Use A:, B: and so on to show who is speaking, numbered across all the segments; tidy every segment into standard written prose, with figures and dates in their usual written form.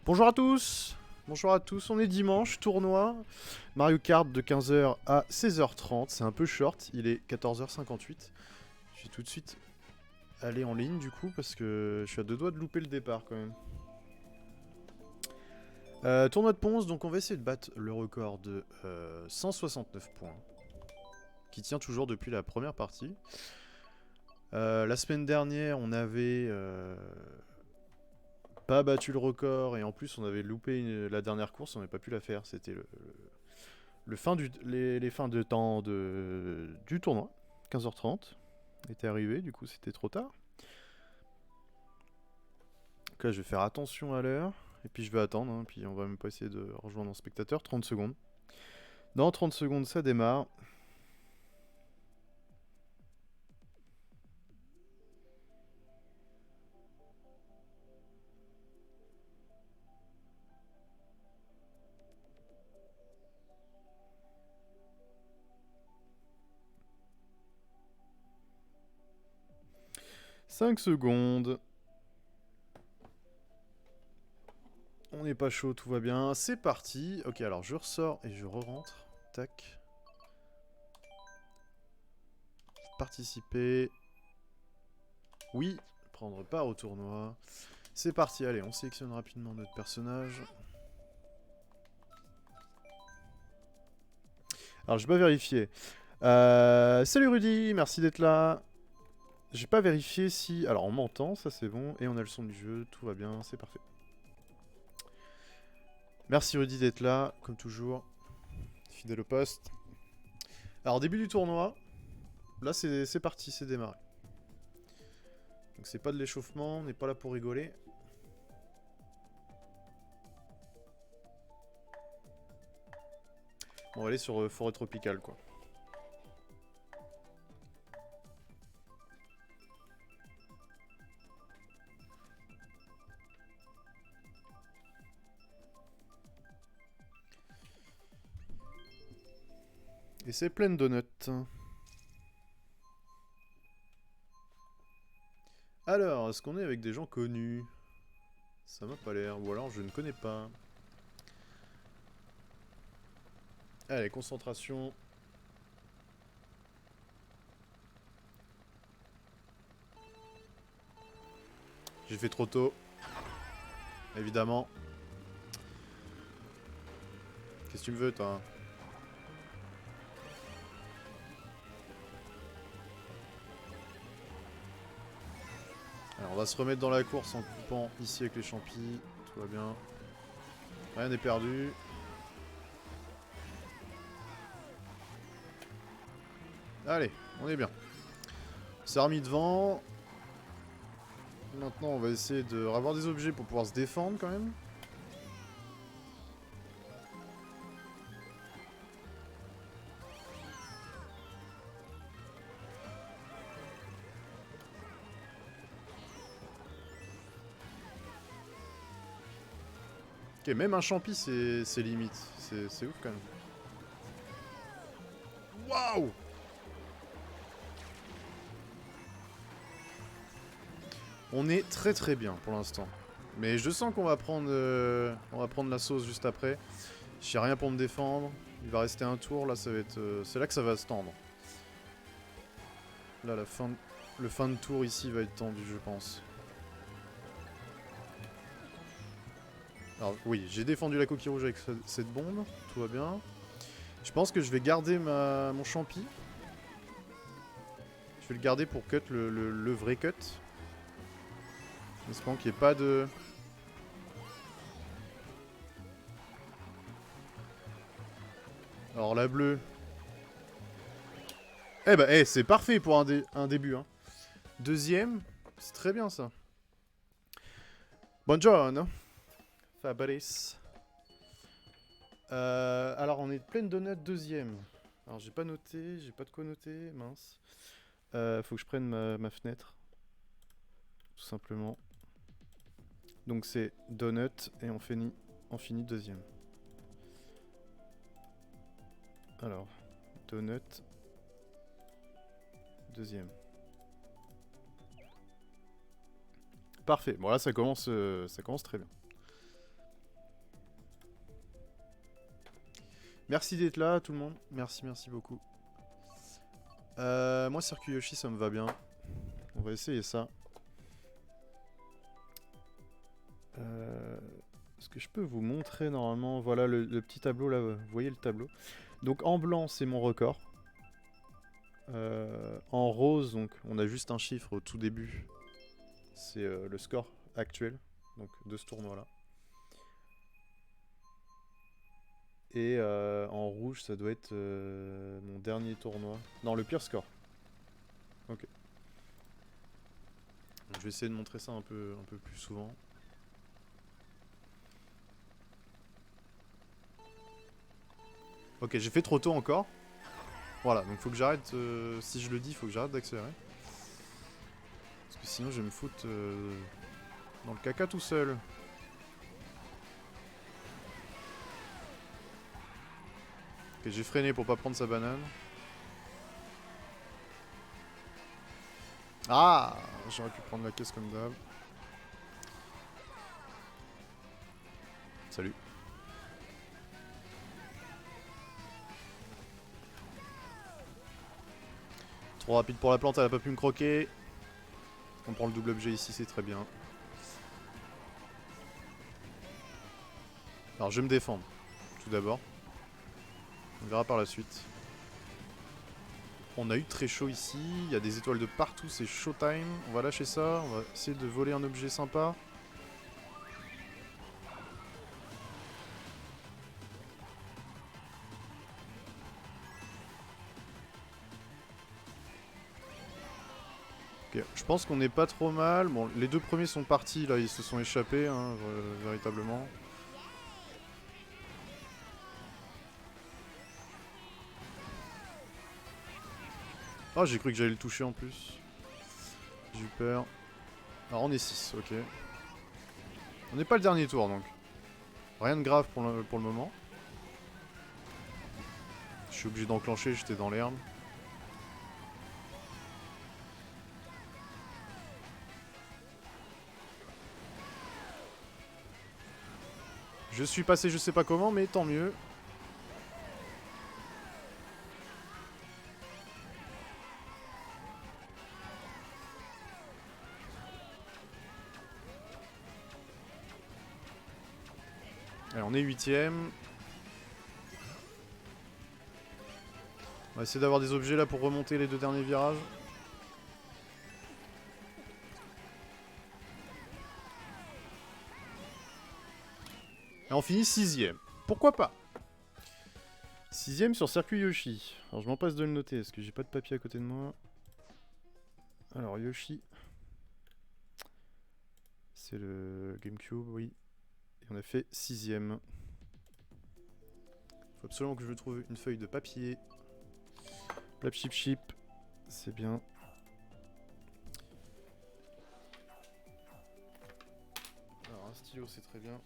A: Bonjour à tous. Bonjour à tous, on est dimanche, tournoi Mario Kart de 15h à 16h30, c'est un peu short, il est 14h58. Je vais tout de suite aller en ligne du coup parce que je suis à deux doigts de louper le départ quand même. Tournoi de Ponce, donc on va essayer de battre le record de 169 points, qui tient toujours depuis la première partie. La semaine dernière, on avait pas battu le record et en plus on avait loupé la dernière course, on n'avait pas pu la faire. C'était les fins de temps du tournoi. 15h30 était arrivé, du coup c'était trop tard. Donc là je vais faire attention à l'heure et puis je vais attendre, hein, puis on va même pas essayer de rejoindre un spectateur. 30 secondes. Dans 30 secondes ça démarre. « 5 secondes. On n'est pas chaud, tout va bien. C'est parti. Ok, alors je ressors et je re-rentre. Tac. Participer. Oui, prendre part au tournoi. C'est parti, allez, on sélectionne rapidement notre personnage. Alors, je vais pas vérifier. Salut Rudy, merci d'être là. J'ai pas vérifié si... Alors, on m'entend, ça c'est bon. Et on a le son du jeu, tout va bien, c'est parfait. Merci Rudy d'être là, comme toujours. Fidèle au poste. Alors, début du tournoi. Là, c'est parti, c'est démarré. Donc, c'est pas de l'échauffement, on n'est pas là pour rigoler. On va aller sur forêt tropicale, quoi. Et c'est plein de donuts. Alors, est-ce qu'on est avec des gens connus? Ça m'a pas l'air, ou alors je ne connais pas. Allez, concentration. J'ai fait trop tôt. Évidemment. Qu'est-ce que tu me veux, toi? Alors, on va se remettre dans la course en coupant ici avec les champis. Tout va bien. Rien n'est perdu. Allez, on est bien. On s'est remis devant. Maintenant, on va essayer de avoir des objets pour pouvoir se défendre quand même. Ok, même un champi, c'est limite. C'est ouf quand même. Waouh! On est très très bien pour l'instant. Mais je sens qu'on va prendre la sauce juste après. J'ai rien pour me défendre. Il va rester un tour, là ça va être... c'est là que ça va se tendre. Là, le fin de tour ici va être tendu, je pense. Alors oui, j'ai défendu la coquille rouge avec cette bombe. Tout va bien. Je pense que je vais garder mon champi. Je vais le garder pour cut le vrai cut. En espérant qu'il n'y ait pas de... Alors la bleue... Eh bah, c'est parfait pour un début. Hein. Deuxième, c'est très bien ça. Buongiorno. Fabrice. Alors on est plein de donuts deuxième. Alors j'ai pas noté, j'ai pas de quoi noter, mince. Faut que je prenne ma fenêtre. Tout simplement. Donc c'est donut et on finit deuxième. Alors, donut. Deuxième. Parfait. Bon là ça commence très bien. Merci d'être là, tout le monde. Merci, merci beaucoup. Moi, Circuit Yoshi, ça me va bien. On va essayer ça. Est-ce que je peux vous montrer normalement? Voilà le petit tableau là, vous voyez le tableau. Donc en blanc, c'est mon record. En rose, donc on a juste un chiffre au tout début. C'est le score actuel donc, de ce tournoi-là. Et en rouge, ça doit être mon dernier tournoi. Non, le pire score. Ok. Donc, je vais essayer de montrer ça un peu plus souvent. Ok, j'ai fait trop tôt encore. Voilà, donc faut que j'arrête, si je le dis, faut que j'arrête d'accélérer. Parce que sinon je vais me foutre dans le caca tout seul. Ok, j'ai freiné pour pas prendre sa banane. Ah, j'aurais pu prendre la caisse comme d'hab. Salut. Trop rapide pour la plante, elle a pas pu me croquer. On prend le double objet ici, c'est très bien. Alors je vais me défendre, tout d'abord. On verra par la suite. On a eu très chaud ici, il y a des étoiles de partout, c'est showtime. On va lâcher ça, on va essayer de voler un objet sympa. Ok, je pense qu'on est pas trop mal. Bon, les deux premiers sont partis, là, ils se sont échappés, hein, véritablement. Ah, j'ai cru que j'allais le toucher en plus. J'ai eu peur. Alors on est 6, ok. On n'est pas le dernier tour donc. Rien de grave pour le moment. Je suis obligé d'enclencher, j'étais dans l'herbe. Je suis passé je sais pas comment, mais tant mieux. Allez, on est 8ème. On va essayer d'avoir des objets là pour remonter les deux derniers virages. Et on finit 6ème. Pourquoi pas? 6ème sur Circuit Yoshi. Alors je m'empresse de le noter, parce que j'ai pas de papier à côté de moi. Alors Yoshi. C'est le GameCube, oui. Et on a fait 6ème. Faut absolument que je me trouve une feuille de papier. Plap chip chip. C'est bien. Alors un stylo c'est très bien.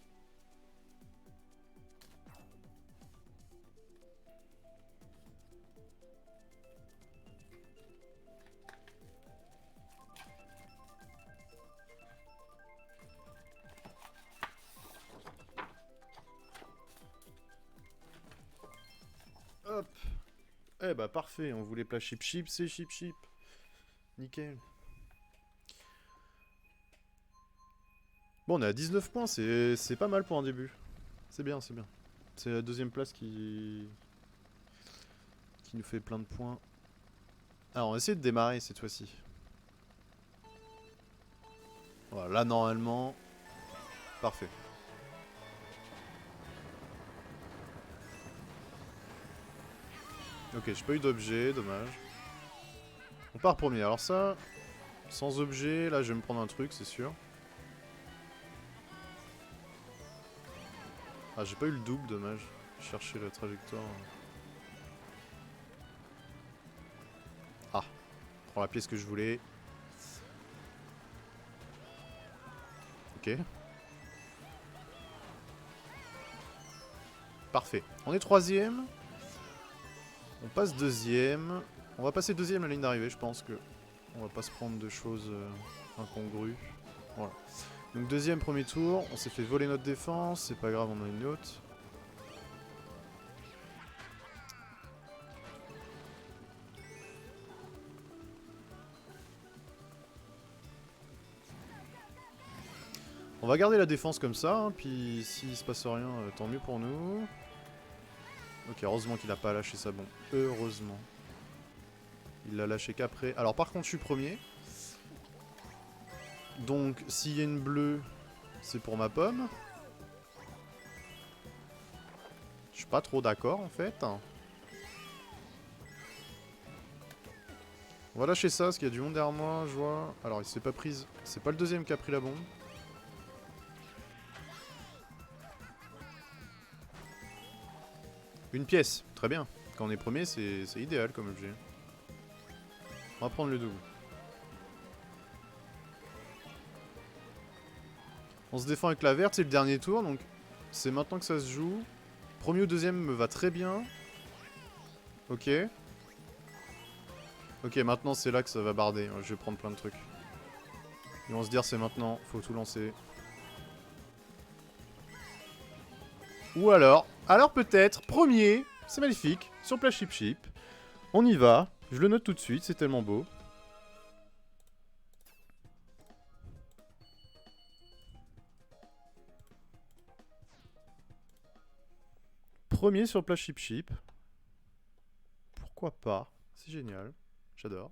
A: Hop. Eh bah parfait, on voulait plat chip chip, c'est chip chip. Nickel. Bon, on est à 19 points, c'est pas mal pour un début. C'est bien, c'est bien. C'est la deuxième place qui nous fait plein de points. Alors, on va essayer de démarrer cette fois-ci. Voilà, là, normalement... Parfait. Ok, j'ai pas eu d'objet, dommage. On part premier. Alors ça, sans objet, là, je vais me prendre un truc, c'est sûr. Ah, j'ai pas eu le double, dommage. Je cherchais la trajectoire. Ah, prends la pièce que je voulais. Ok. Parfait. On est troisième. On passe deuxième. On va passer deuxième à la ligne d'arrivée, je pense que on va pas se prendre de choses incongrues. Voilà. Donc deuxième, premier tour. On s'est fait voler notre défense. C'est pas grave, on a une autre. On va garder la défense comme ça, hein, puis s'il se passe rien, tant mieux pour nous. Ok, heureusement qu'il a pas lâché sa bombe. Heureusement. Il l'a lâché qu'après. Alors par contre, je suis premier. Donc, s'il y a une bleue, c'est pour ma pomme. Je suis pas trop d'accord, en fait. On va lâcher ça, parce qu'il y a du monde derrière moi, je vois. Alors, il s'est pas prise. C'est pas le deuxième qui a pris la bombe. Une pièce, très bien. Quand on est premier, c'est idéal comme objet. On va prendre le double. On se défend avec la verte, c'est le dernier tour, donc c'est maintenant que ça se joue. Premier ou deuxième me va très bien. Ok. Ok, maintenant c'est là que ça va barder. Je vais prendre plein de trucs. Ils vont se dire c'est maintenant, faut tout lancer. Ou alors peut-être, premier, c'est magnifique, sur Place Chip Chip. On y va, je le note tout de suite, c'est tellement beau. Premier sur Place Chip Chip. Pourquoi pas? C'est génial. J'adore.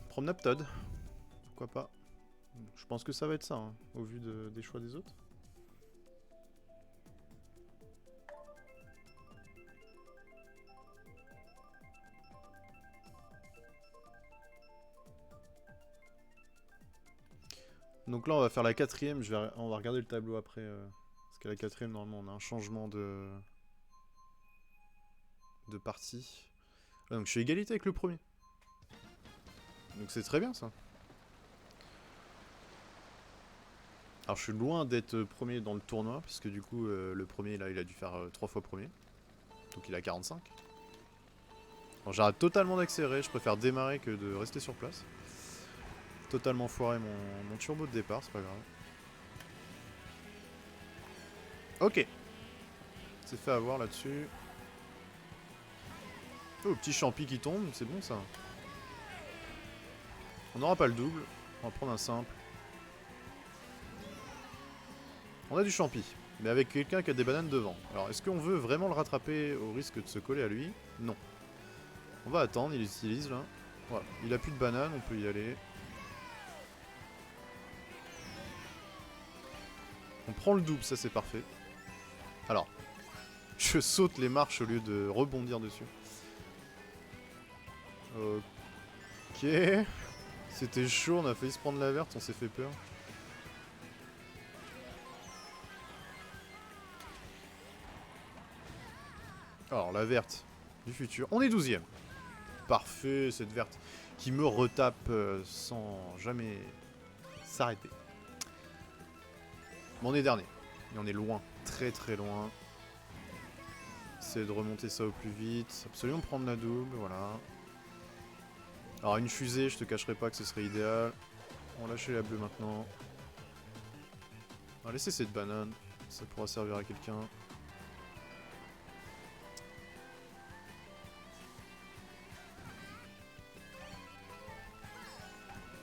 A: Promenade Todd. Pourquoi pas? Je pense que ça va être ça, hein, au vu des choix des autres. Donc là, on va faire la quatrième. On va regarder le tableau après. Parce qu'à la quatrième, normalement, on a un changement de partie. Ah, donc je suis égalité avec le premier. Donc c'est très bien, ça. Alors je suis loin d'être premier dans le tournoi, puisque du coup, le premier, là, il a dû faire 3 fois premier. Donc il a 45. Alors j'arrête totalement d'accélérer. Je préfère démarrer que de rester sur place. Totalement foiré mon turbo de départ, c'est pas grave. Ok. C'est fait avoir là-dessus. Oh, petit champi qui tombe, c'est bon ça. On n'aura pas le double. On va prendre un simple. On a du champi, mais avec quelqu'un qui a des bananes devant. Alors, est-ce qu'on veut vraiment le rattraper au risque de se coller à lui? Non. On va attendre, il utilise là. Voilà, il a plus de bananes, on peut y aller. On prend le double, ça c'est parfait. Alors, je saute les marches au lieu de rebondir dessus. Ok. C'était chaud, on a failli se prendre la verte, on s'est fait peur. Alors, la verte du futur. On est 12ème. Parfait, cette verte qui me retape sans jamais s'arrêter. Mais on est dernier. Et on est loin. Très très loin. Essayer de remonter ça au plus vite. Absolument prendre la double, voilà. Alors une fusée, je te cacherai pas que ce serait idéal. On va lâcher la bleue maintenant. On va laisser cette banane. Ça pourra servir à quelqu'un.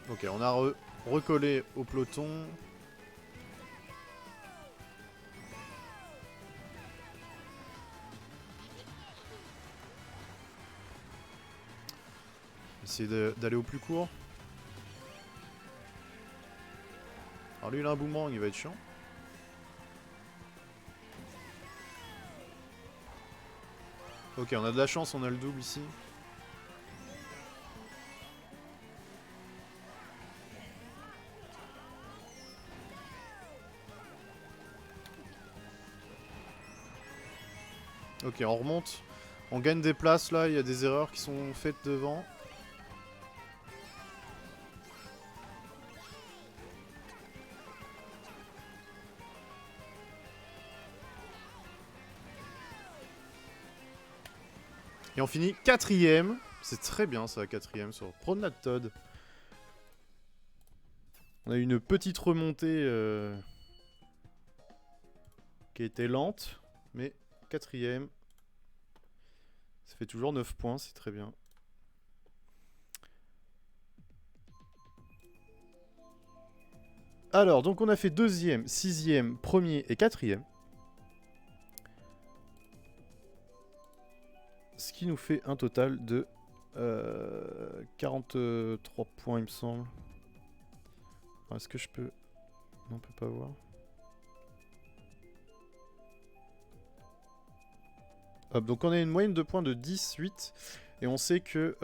A: Ok, on a recollé au peloton. Essayer d'aller au plus court. Alors lui il a un boomerang, il va être chiant. Ok, on a de la chance, on a le double ici. Ok, on remonte. On gagne des places là, il y a des erreurs qui sont faites devant. Et on finit 4ème. C'est très bien ça, 4ème sur Promenade Todd. On a eu une petite remontée qui était lente, mais 4ème. Ça fait toujours 9 points, c'est très bien. Alors, donc on a fait 2ème, 6ème, 1er et 4ème. Ce qui nous fait un total de 43 points, il me semble. Est-ce que je peux... Non, on peut pas voir. Hop, donc on a une moyenne de points de 10, 8. Et on sait que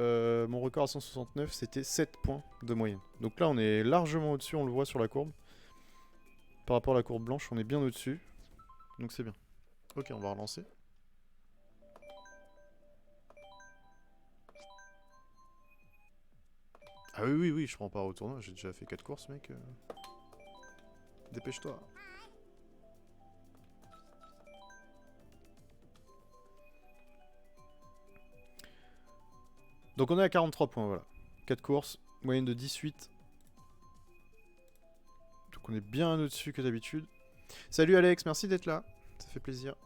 A: mon record à 169, c'était 7 points de moyenne. Donc là, on est largement au-dessus, on le voit sur la courbe. Par rapport à la courbe blanche, on est bien au-dessus. Donc c'est bien. Ok, on va relancer. Ah oui, oui, oui, je prends part au tournoi. J'ai déjà fait 4 courses, mec. Dépêche-toi. Donc on est à 43 points, voilà. 4 courses, moyenne de 18. Donc on est bien au-dessus que d'habitude. Salut Alex, merci d'être là. Ça fait plaisir.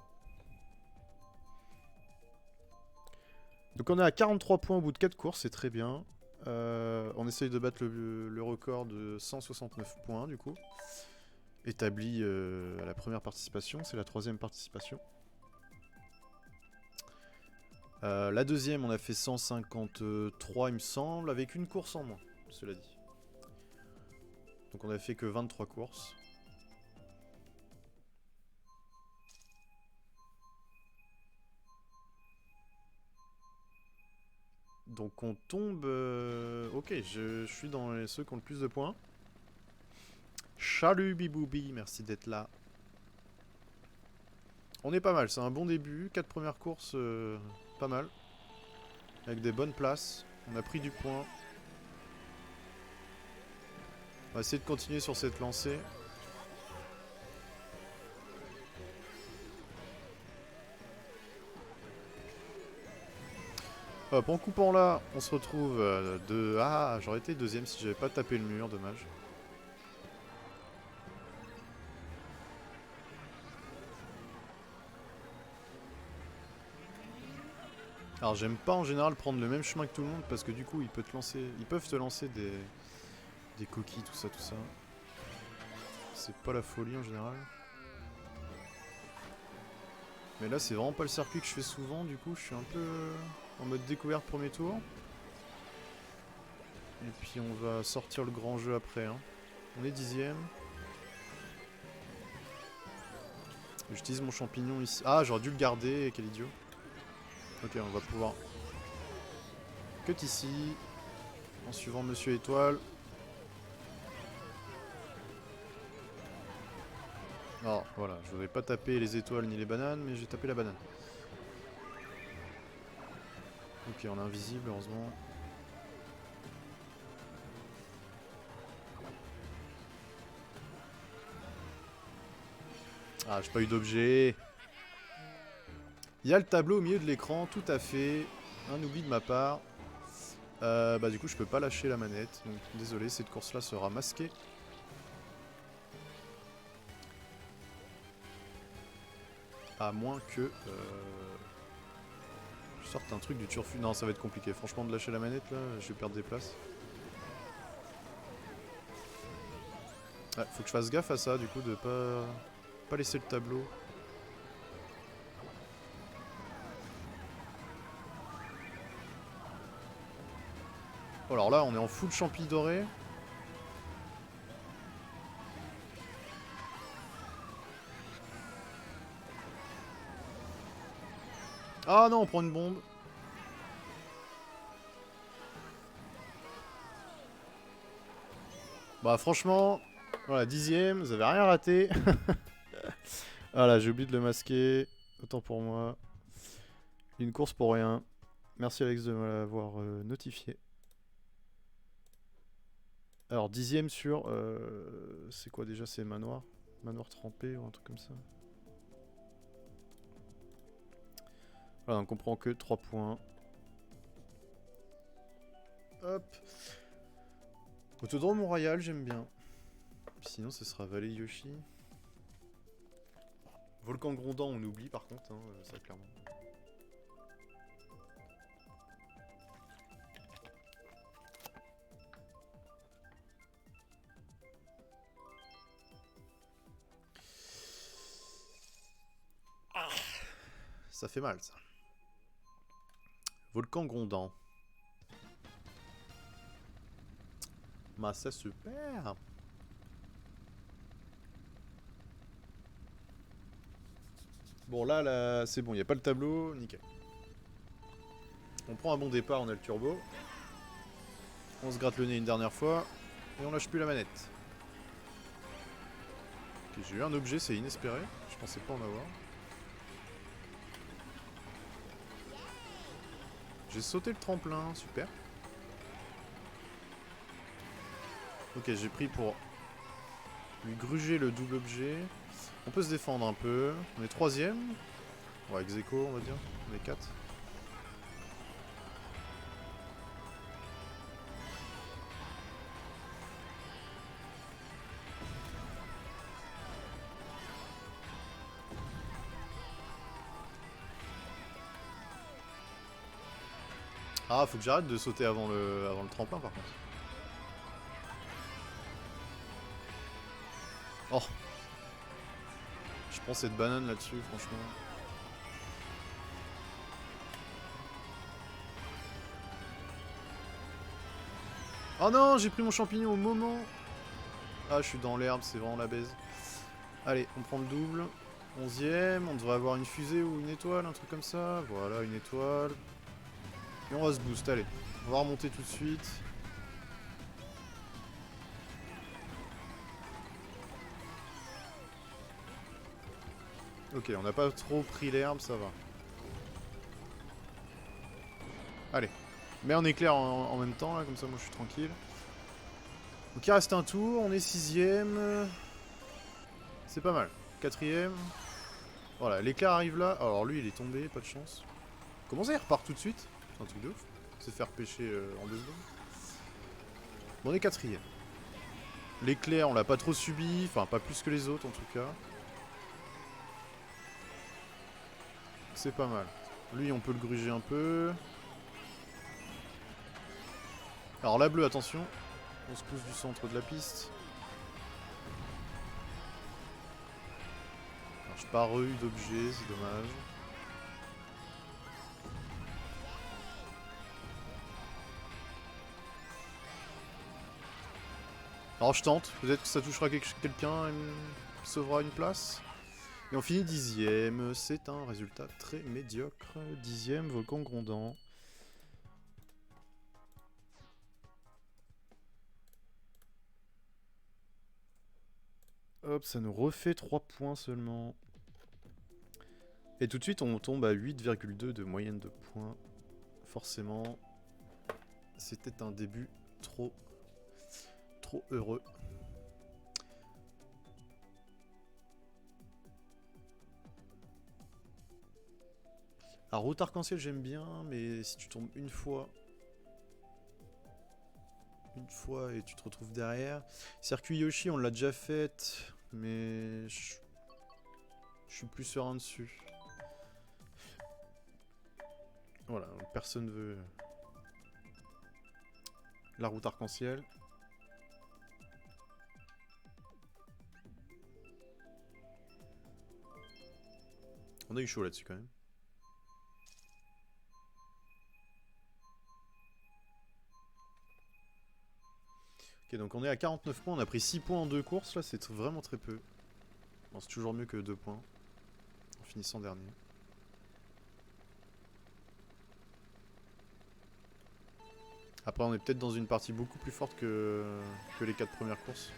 A: Donc on est à 43 points au bout de 4 courses, c'est très bien. On essaye de battre le record de 169 points du coup. Établi à la première participation, c'est la 3ème participation. La 2ème, on a fait 153 il me semble, avec une course en moins, cela dit. Donc on a fait que 23 courses. Donc on tombe... Ok, je suis dans ceux qui ont le plus de points. Salut Biboubi, merci d'être là. On est pas mal, c'est un bon début. 4 premières courses, pas mal. Avec des bonnes places. On a pris du point. On va essayer de continuer sur cette lancée. Hop, en coupant là, on se retrouve de... Ah, j'aurais été 2ème si j'avais pas tapé le mur, dommage. Alors j'aime pas en général prendre le même chemin que tout le monde parce que du coup ils peuvent te lancer des coquilles, tout ça, tout ça. C'est pas la folie en général. Mais là c'est vraiment pas le circuit que je fais souvent, du coup je suis un peu en mode découverte premier tour. Et puis on va sortir le grand jeu après. Hein. On est 10ème. J'utilise mon champignon ici. Ah, j'aurais dû le garder, quel idiot. Ok, on va pouvoir cut ici, en suivant Monsieur Étoile. Alors voilà, je voudrais pas taper les étoiles ni les bananes, mais j'ai tapé la banane. Ok, on est invisible, heureusement. Ah, j'ai pas eu d'objet. Il y a le tableau au milieu de l'écran, tout à fait. Un oubli de ma part. Bah du coup, je peux pas lâcher la manette. Donc désolé, cette course-là sera masquée. À moins que... je sorte un truc du turfu. Non, ça va être compliqué. Franchement, de lâcher la manette, là, je vais perdre des places. Ouais, faut que je fasse gaffe à ça, du coup, de pas laisser le tableau. Oh, alors là, on est en full champi doré. Ah non, on prend une bombe. Bah franchement, voilà, 10ème, vous avez rien raté. Voilà, j'ai oublié de le masquer. Autant pour moi. Une course pour rien. Merci Alex de me l'avoir notifié. Alors 10ème sur... c'est quoi déjà? C'est manoir? Manoir trempé ou un truc comme ça. Voilà, donc on prend que 3 points. Hop. Autodrome Royal, j'aime bien. Sinon, ce sera Valley Yoshi. Volcan grondant, on oublie par contre, hein, ça clairement. Ah, ça fait mal ça. Volcan grondant. Bah ça super. Bon là c'est bon, il n'y a pas le tableau, nickel. On prend un bon départ, on a le turbo. On se gratte le nez une dernière fois. Et on lâche plus la manette. Ok, j'ai eu un objet, c'est inespéré. Je pensais pas en avoir. J'ai sauté le tremplin, super. Ok, j'ai pris pour lui gruger le double objet. On peut se défendre un peu. On est troisième. Ouais, ex aequo, on va dire. On est 4. Ah, faut que j'arrête de sauter avant le tremplin par contre. Oh, je prends cette banane là-dessus, franchement. Oh non, j'ai pris mon champignon au moment. Ah, je suis dans l'herbe, c'est vraiment la baise. Allez, on prend le double. 11ème, on devrait avoir une fusée ou une étoile, un truc comme ça. Voilà, une étoile. Et on va se boost, allez. On va remonter tout de suite. Ok, on n'a pas trop pris l'herbe, ça va. Allez. Mais on éclaire en même temps, là, comme ça moi je suis tranquille. Donc il reste un tour, on est 6ème. C'est pas mal. 4ème. Voilà, l'éclair arrive là. Alors lui il est tombé, pas de chance. Comment ça il repart tout de suite? C'est un truc de ouf. Se faire pêcher en 2 secondes. Bon, on est 4ème. L'éclair on l'a pas trop subi, enfin pas plus que les autres en tout cas. C'est pas mal. Lui on peut le gruger un peu. Alors la bleue, attention. On se pousse du centre de la piste. Alors, j'ai pas eu d'objet, c'est dommage. Alors je tente, peut-être que ça touchera quelqu'un et me sauvera une place. Et on finit 10ème, c'est un résultat très médiocre. 10ème, volcan grondant. Hop, ça nous refait 3 points seulement. Et tout de suite on tombe à 8,2 de moyenne de points. Forcément, c'était un début trop heureux. Alors route arc-en-ciel j'aime bien, mais si tu tombes une fois et tu te retrouves derrière. Circuit Yoshi on l'a déjà fait, mais je suis plus serein dessus. Voilà, personne veut la route arc-en-ciel. On a eu chaud là-dessus quand même. Ok, donc on est à 49 points, on a pris 6 points en 2 courses, là c'est vraiment très peu. Bon, c'est toujours mieux que 2 points, en finissant dernier. Après on est peut-être dans une partie beaucoup plus forte que les 4 premières courses.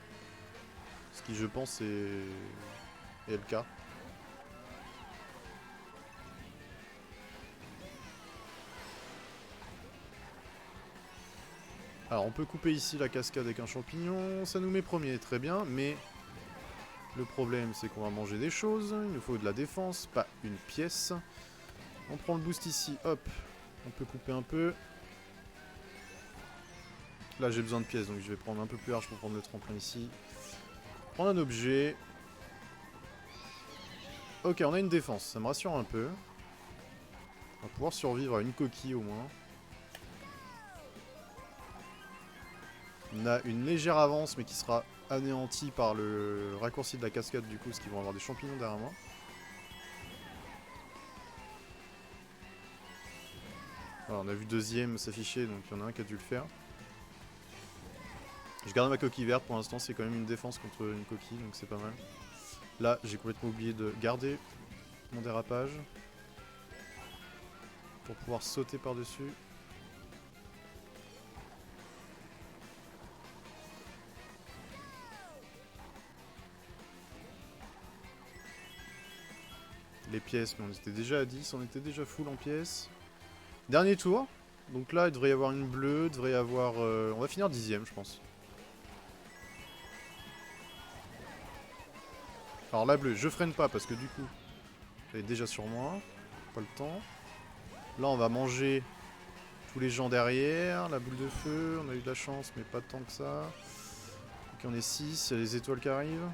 A: Ce qui je pense est le cas. Alors on peut couper ici la cascade avec un champignon, ça nous met premier, très bien, mais le problème c'est qu'on va manger des choses, il nous faut de la défense, pas une pièce. On prend le boost ici, hop, on peut couper un peu. Là j'ai besoin de pièces donc je vais prendre un peu plus large pour prendre le tremplin ici. Prendre un objet. Ok, on a une défense, ça me rassure un peu. On va pouvoir survivre à une coquille au moins. On a une légère avance, mais qui sera anéantie par le raccourci de la cascade du coup, parce qu'ils vont avoir des champignons derrière moi. Alors, on a vu deuxième s'afficher, donc il y en a un qui a dû le faire. Je garde ma coquille verte pour l'instant, c'est quand même une défense contre une coquille, donc c'est pas mal. Là, j'ai complètement oublié de garder mon dérapage pour pouvoir sauter par-dessus. Les pièces, mais on était déjà à 10, on était déjà full en pièces. Dernier tour, donc là il devrait y avoir une bleue, il devrait y avoir... on va finir 10ème je pense. Alors la bleue, je freine pas parce que du coup, elle est déjà sur moi, pas le temps. Là on va manger tous les gens derrière, la boule de feu, on a eu de la chance mais pas tant que ça. Ok, on est 6, il y a les étoiles qui arrivent.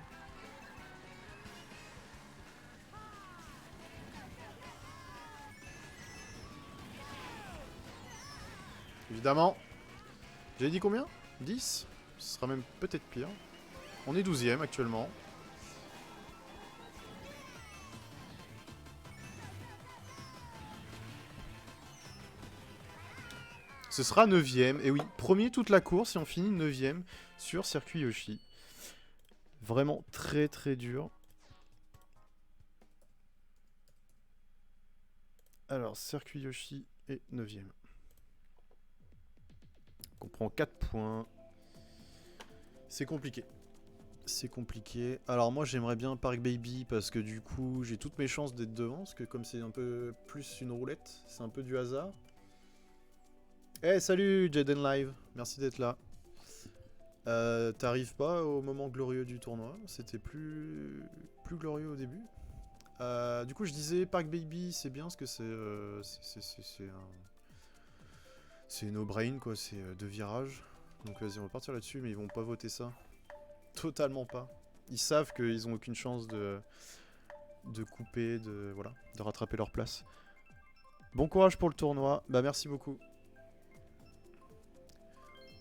A: Évidemment. J'avais dit combien 10. Ce sera même peut-être pire. On est 12ème actuellement. Ce sera 9ème. Et oui, premier toute la course et on finit 9ème sur circuit Yoshi. Vraiment très très dur. Alors, circuit Yoshi est 9ème. On prend 4 points. C'est compliqué. C'est compliqué. Alors moi j'aimerais bien Park Baby parce que du coup j'ai toutes mes chances d'être devant. Parce que comme c'est un peu plus une roulette, c'est un peu du hasard. Eh hey, salut Jaden Live, merci d'être là. T'arrives pas au moment glorieux du tournoi, c'était plus glorieux au début. Du coup je disais Park Baby c'est bien parce que c'est no-brain quoi, c'est 2 virages. Donc vas-y on va partir là-dessus mais ils vont pas voter ça. Totalement pas. Ils savent qu'ils ont aucune chance de couper, voilà, de rattraper leur place. Bon courage pour le tournoi, bah merci beaucoup.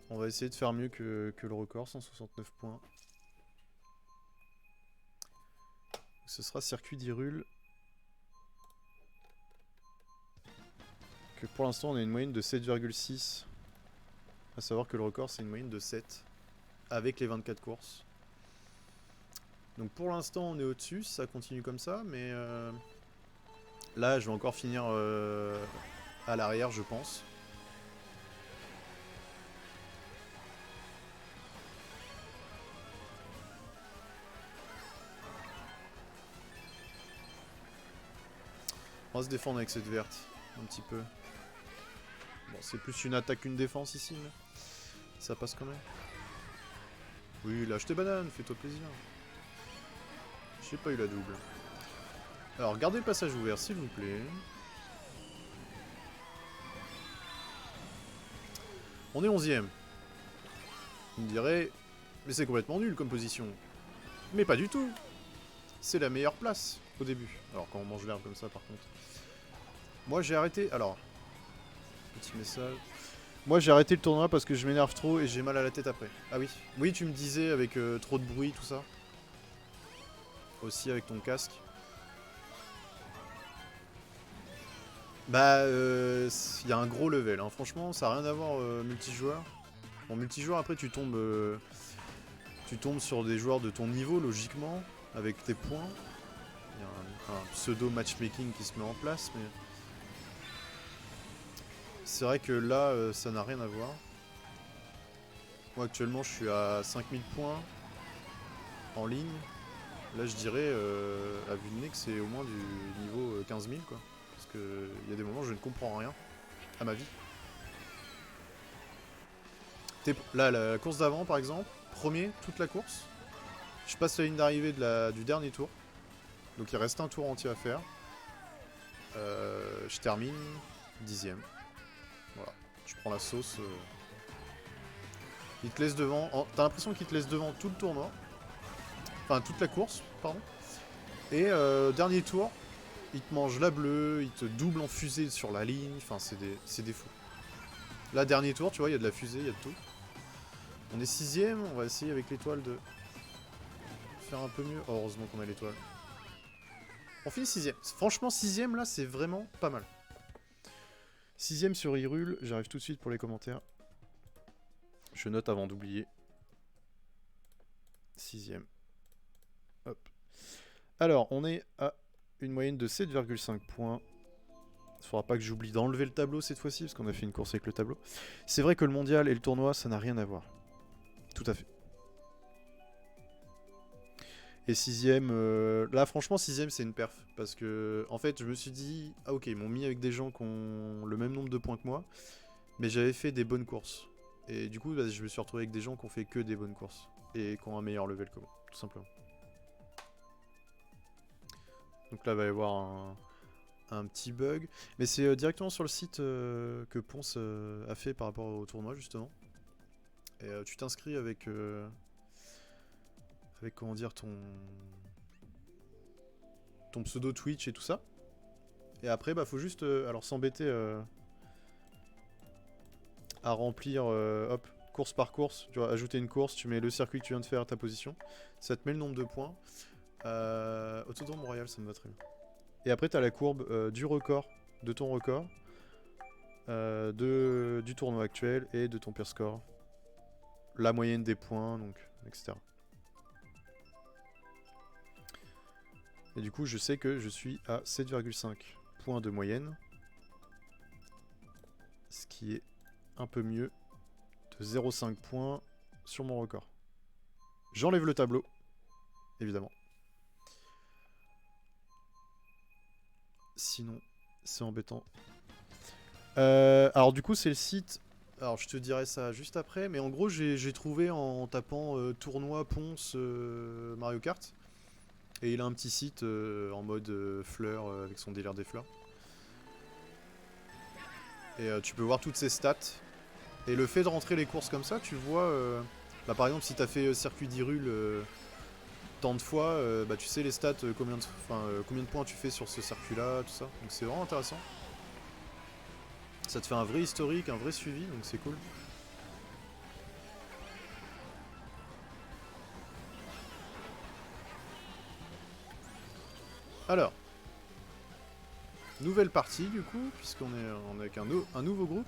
A: On va essayer de faire mieux que le record, 169 points. Ce sera circuit d'Hyrule. Que pour l'instant on a une moyenne de 7,6. A savoir que le record c'est une moyenne de 7. Avec les 24 courses. Donc pour l'instant on est au-dessus, ça continue comme ça, mais là je vais encore finir à l'arrière je pense. On va se défendre avec cette verte, un petit peu. Bon, c'est plus une attaque qu'une défense ici, mais ça passe quand même. Oui, lâche tes bananes, fais-toi plaisir. J'ai pas eu la double. Alors, gardez le passage ouvert, s'il vous plaît. On est 11ème. Vous me direz, mais c'est complètement nul comme position. Mais pas du tout. C'est la meilleure place au début. Alors, quand on mange l'herbe comme ça, par contre. Moi, j'ai arrêté... Alors, petit message... Moi j'ai arrêté le tournoi parce que je m'énerve trop et j'ai mal à la tête après. Ah oui. Oui tu me disais avec trop de bruit tout ça. Aussi avec ton casque. Bah y a un gros level hein. Franchement ça n'a rien à voir multijoueur. En multijoueur après tu tombes sur des joueurs de ton niveau logiquement. Avec tes points. Il y a un pseudo matchmaking qui se met en place mais... C'est vrai que là ça n'a rien à voir. Moi actuellement je suis à 5000 points en ligne. Là je dirais à vue de nez que c'est au moins du niveau 15 000 quoi. Parce que il y a des moments où je ne comprends rien à ma vie. Là la course d'avant par exemple, premier toute la course. Je passe la ligne d'arrivée du dernier tour. Donc il reste un tour entier à faire. Je termine 10ème. Voilà. Je prends la sauce. Il te laisse devant. T'as l'impression qu'il te laisse devant tout le tournoi. Enfin toute la course, pardon. Et dernier tour, il te mange la bleue, il te double en fusée sur la ligne, enfin c'est des fous. Là, dernier tour, tu vois, il y a de la fusée, il y a de tout. On est 6ème, on va essayer avec l'étoile de faire un peu mieux. Oh, heureusement qu'on a l'étoile. On finit 6ème. Franchement, 6ème là, c'est vraiment pas mal. 6ème sur Hyrule, j'arrive tout de suite pour les commentaires. Je note avant d'oublier. 6ème. Hop. Alors, on est à une moyenne de 7,5 points. Il faudra pas que j'oublie d'enlever le tableau cette fois-ci, parce qu'on a fait une course avec le tableau. C'est vrai que le mondial et le tournoi, ça n'a rien à voir. Tout à fait. Et 6ème, là franchement 6ème c'est une perf. Parce que en fait je me suis dit, ah ok ils m'ont mis avec des gens qui ont le même nombre de points que moi. Mais j'avais fait des bonnes courses. Et du coup bah, je me suis retrouvé avec des gens qui ont fait que des bonnes courses. Et qui ont un meilleur level que moi, tout simplement. Donc là il va y avoir un petit bug. Mais c'est directement sur le site que Ponce a fait par rapport au tournoi justement. Et tu t'inscris avec comment dire ton pseudo Twitch et tout ça. Et après bah faut juste alors s'embêter à remplir hop course par course, tu vois, ajouter une course, tu mets le circuit que tu viens de faire, ta position, ça te met le nombre de points. Autodrome Royal, ça me va très bien. Et après t'as la courbe du record, de ton record, du tournoi actuel et de ton pire score. La moyenne des points, donc, etc. Et du coup, je sais que je suis à 7,5 points de moyenne. Ce qui est un peu mieux de 0,5 points sur mon record. J'enlève le tableau, évidemment. Sinon, c'est embêtant. Alors du coup, c'est le site... Alors je te dirai ça juste après, mais en gros, j'ai trouvé en tapant tournoi Ponce Mario Kart. Et il a un petit site en mode fleurs, avec son délire des fleurs. Et tu peux voir toutes ses stats. Et le fait de rentrer les courses comme ça, tu vois... bah, par exemple, si t'as fait circuit d'Hyrule tant de fois, bah, tu sais les stats, combien de points tu fais sur ce circuit-là, tout ça. Donc c'est vraiment intéressant. Ça te fait un vrai historique, un vrai suivi, donc c'est cool. Alors, nouvelle partie du coup, puisqu'on est avec un nouveau groupe.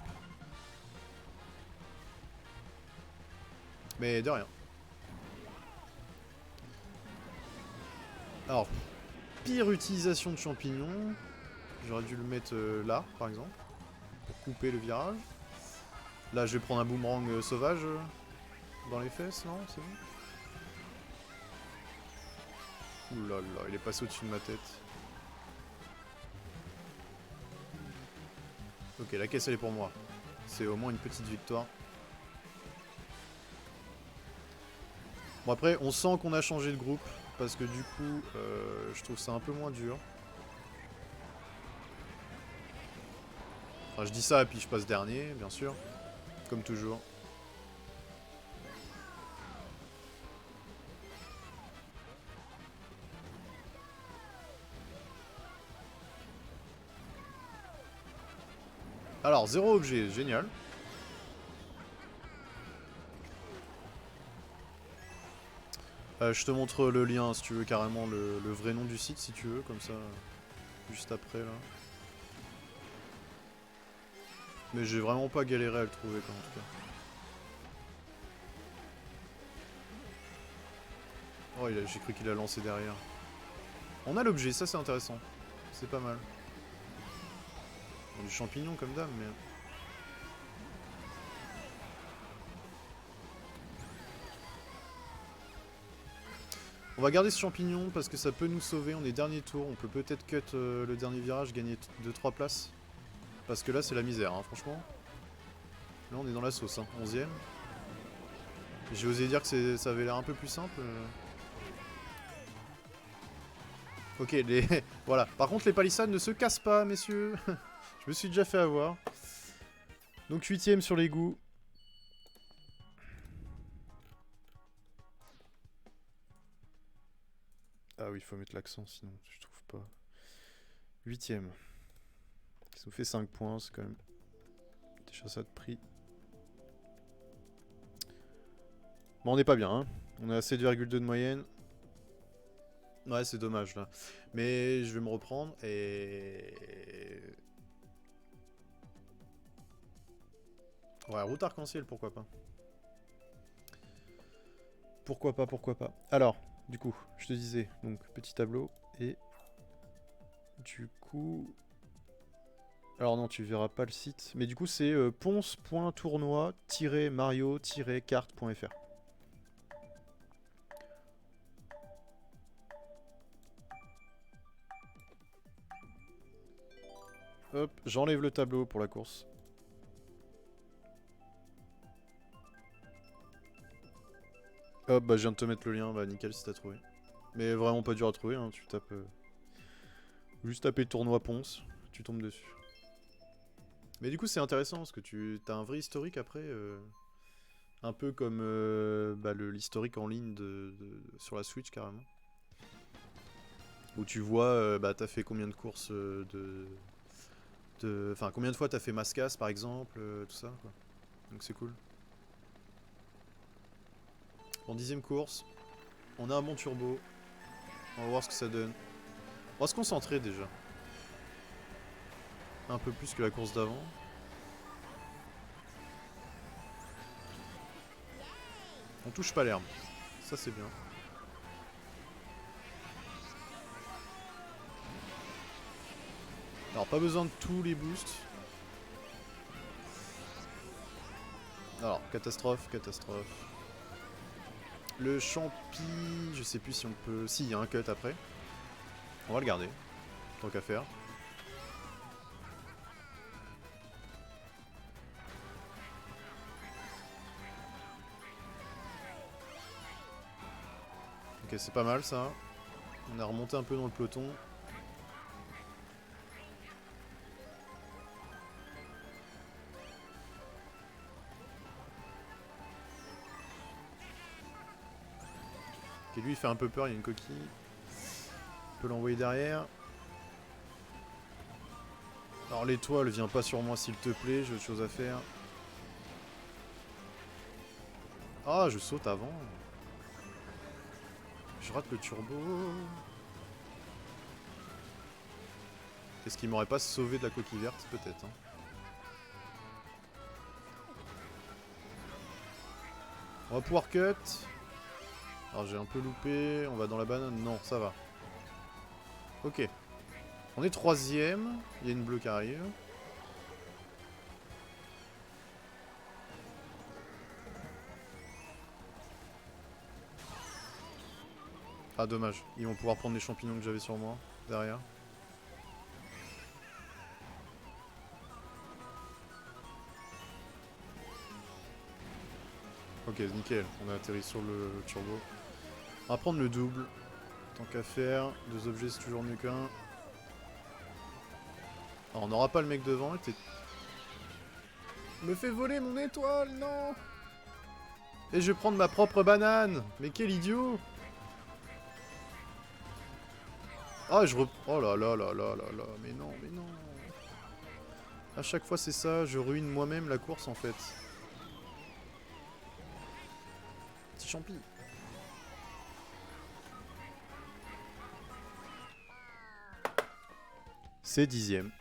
A: Mais de rien. Alors, pire utilisation de champignons. J'aurais dû le mettre là, par exemple, pour couper le virage. Là, je vais prendre un boomerang sauvage dans les fesses, non? C'est bon? Ouh là là, il est passé au-dessus de ma tête. Ok, la caisse, elle est pour moi. C'est au moins une petite victoire. Bon, après, on sent qu'on a changé de groupe, parce que du coup, je trouve ça un peu moins dur. Enfin, je dis ça, et puis je passe dernier, bien sûr. Comme toujours. Alors, 0 objet, génial. Je te montre le lien, si tu veux, carrément, le vrai nom du site, si tu veux, comme ça, juste après, là. Mais j'ai vraiment pas galéré à le trouver, quoi, en tout cas. Oh, j'ai cru qu'il a lancé derrière. On a l'objet, ça c'est intéressant. C'est pas mal. Du champignon comme dame, mais... On va garder ce champignon parce que ça peut nous sauver. On est dernier tour, on peut peut-être cut le dernier virage, gagner 2-3 places. Parce que là c'est la misère, hein, franchement. Là on est dans la sauce, hein, 11ème. J'ai osé dire que ça avait l'air un peu plus simple. Ok, les... voilà. Par contre les palissades ne se cassent pas, messieurs. Je me suis déjà fait avoir. Donc 8ème sur l'égout. Ah oui. oui, il faut mettre l'accent, sinon je trouve pas. 8ème. Ça nous fait 5 points, c'est quand même déjà ça de prix. Bon, on n'est pas bien, hein. On est à 7,2 de moyenne. Ouais, c'est dommage, là. Mais je vais me reprendre, et... Ouais, route arc-en-ciel, pourquoi pas. Pourquoi pas, pourquoi pas. Alors, du coup, je te disais, donc, petit tableau, et... Du coup... Alors non, tu verras pas le site. Mais du coup, c'est ponce.tournoi-mario-carte.fr. Hop, j'enlève le tableau pour la course. Hop, bah je viens de te mettre le lien, bah nickel si t'as trouvé. Mais vraiment pas dur à trouver, hein, tu tapes... juste taper tournoi Ponce, tu tombes dessus. Mais du coup c'est intéressant parce que tu as un vrai historique après, un peu comme bah, l'historique en ligne sur la Switch carrément. Où tu vois, bah t'as fait combien de courses Enfin combien de fois t'as fait Mascas par exemple, tout ça quoi. Donc c'est cool. En 10ème course, on a un bon turbo. On va voir ce que ça donne. On va se concentrer déjà. Un peu plus que la course d'avant. On touche pas l'herbe. Ça c'est bien. Alors pas besoin de tous les boosts. Alors catastrophe, catastrophe. Le champi, je sais plus si on peut... Si, il y a un cut après. On va le garder, tant qu'à faire. Ok, c'est pas mal ça. On a remonté un peu dans le peloton. Ok, lui il fait un peu peur, il y a une coquille. On peut l'envoyer derrière. Alors l'étoile, viens pas sur moi s'il te plaît, j'ai autre chose à faire. Ah, je saute avant. Je rate le turbo. Est-ce qu'il m'aurait pas sauvé de la coquille verte? Peut-être. Hein. On va pouvoir cut. Alors j'ai un peu loupé. On va dans la banane. Non, ça va. Ok. On est 3ème. Il y a une bleue qui arrive. Ah dommage, ils vont pouvoir prendre les champignons que j'avais sur moi, derrière. Ok, nickel, on a atterri sur le turbo. On va prendre le double, tant qu'à faire. 2 objets c'est toujours mieux qu'un. Alors on n'aura pas le mec devant, il était... Me fait voler mon étoile, non! Et je vais prendre ma propre banane! Mais quel idiot! Ah, je Oh là là là là là là, mais non, mais non! À chaque fois c'est ça, je ruine moi-même la course en fait. Petit champi. C'est 10ème.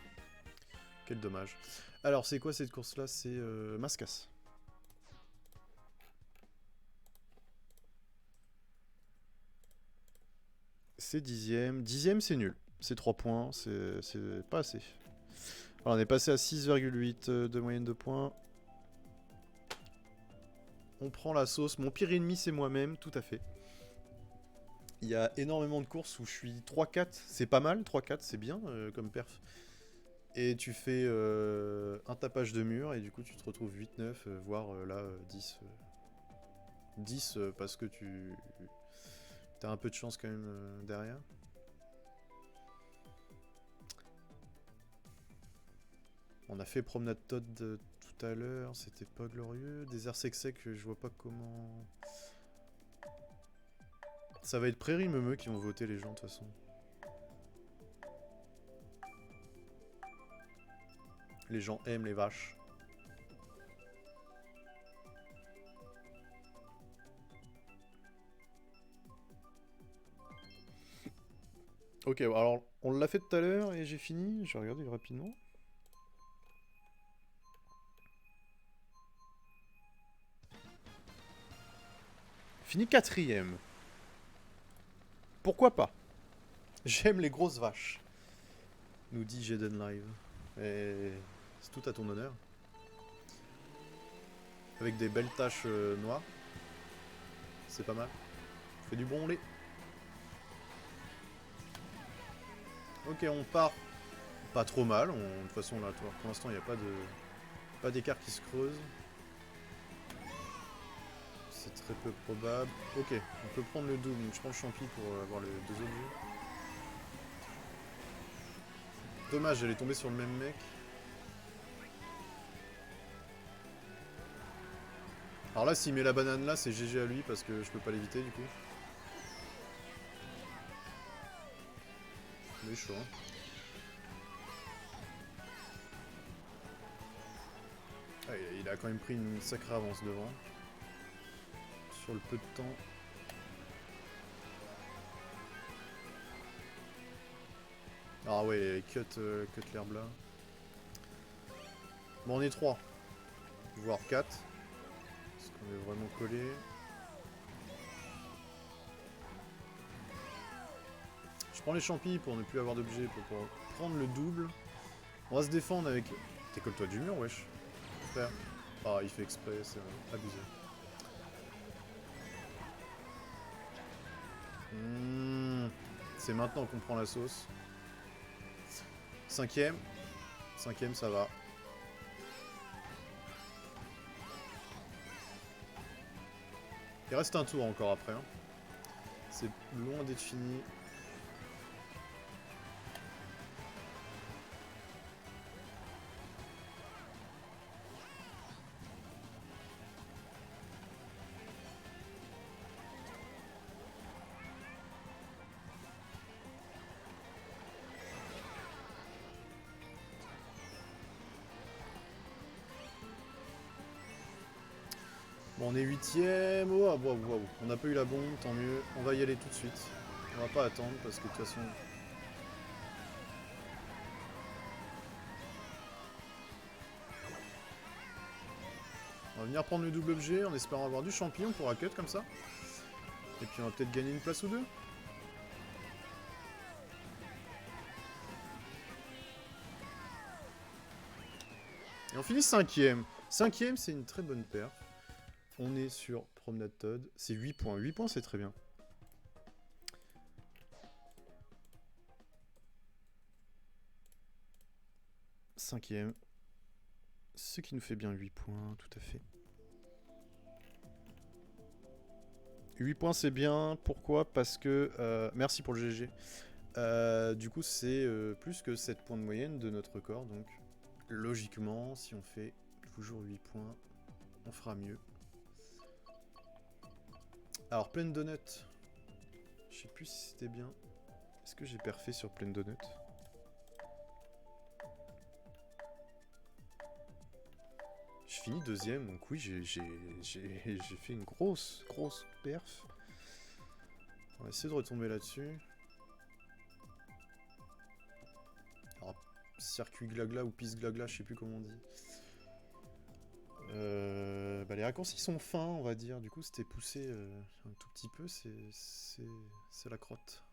A: Quel dommage. Alors c'est quoi cette course là? C'est Mascas. C'est 10ème. 10ème c'est nul. C'est 3 points, c'est pas assez. Alors on est passé à 6,8 de moyenne de points. On prend la sauce. Mon pire ennemi c'est moi-même, tout à fait. Il y a énormément de courses où je suis 3-4. C'est pas mal, 3-4 c'est bien comme perf. Et tu fais un tapage de mur et du coup tu te retrouves 8-9, voire là 10. 10 parce que tu as un peu de chance quand même derrière. On a fait promenade Todd tout à l'heure, c'était pas glorieux. Désert sec, je vois pas comment... Ça va être Prairie Meumeux qui vont voter les gens de toute façon. Les gens aiment les vaches. Ok, alors on l'a fait tout à l'heure et j'ai fini. Je vais regarder rapidement. Fini 4ème. Pourquoi pas? J'aime les grosses vaches. Nous dit Jaden Live. Et c'est tout à ton honneur. Avec des belles taches noires. C'est pas mal. Fait du bon lait. Ok, on part. Pas trop mal. De toute façon, là, pour l'instant, il n'y a pas d'écart qui se creuse. C'est très peu probable. Ok, on peut prendre le double. Donc je prends le champi pour avoir les 2 objets. Dommage, elle est tombée sur le même mec. Alors là, s'il met la banane là, c'est GG à lui parce que je peux pas l'éviter du coup. Il est chaud, hein. Ah, il a quand même pris une sacrée avance devant. Sur le peu de temps. Ah ouais, cut l'herbe là. Bon, on est 3. Voire 4. Parce qu'on est vraiment collé. Je prends les champis pour ne plus avoir d'objets, pour prendre le double. On va se défendre avec... Décolle-toi du mur, wesh. Frère. Ah, il fait exprès, c'est abusé. C'est maintenant qu'on prend la sauce. 5ème. 5ème, ça va. Il reste un tour encore après. Hein. C'est loin d'être fini. Bon, on est 8ème. Oh, wow, wow. On n'a pas eu la bombe, tant mieux. On va y aller tout de suite. On va pas attendre parce que de toute façon... On va venir prendre le double objet en espérant avoir du champignon pour un cut comme ça. Et puis on va peut-être gagner une place ou deux. Et on finit 5ème. 5ème, c'est une très bonne perf. On est sur Promenade Todd. C'est 8 points. 8 points, c'est très bien. Cinquième. Ce qui nous fait bien 8 points, tout à fait. 8 points, c'est bien. Pourquoi? Parce que... merci pour le GG. Du coup, c'est plus que 7 points de moyenne de notre record. Donc, logiquement, si on fait toujours 8 points, on fera mieux. Alors, pleine donut. Je sais plus si c'était bien. Est-ce que j'ai perfait sur pleine donut? Je finis 2ème, donc oui, j'ai fait une grosse perf. On va essayer de retomber là-dessus. Alors, circuit glagla ou piste glagla, je sais plus comment on dit. Bah, les raccourcis sont fins, on va dire. Du coup, c'était poussé un tout petit peu, c'est la crotte.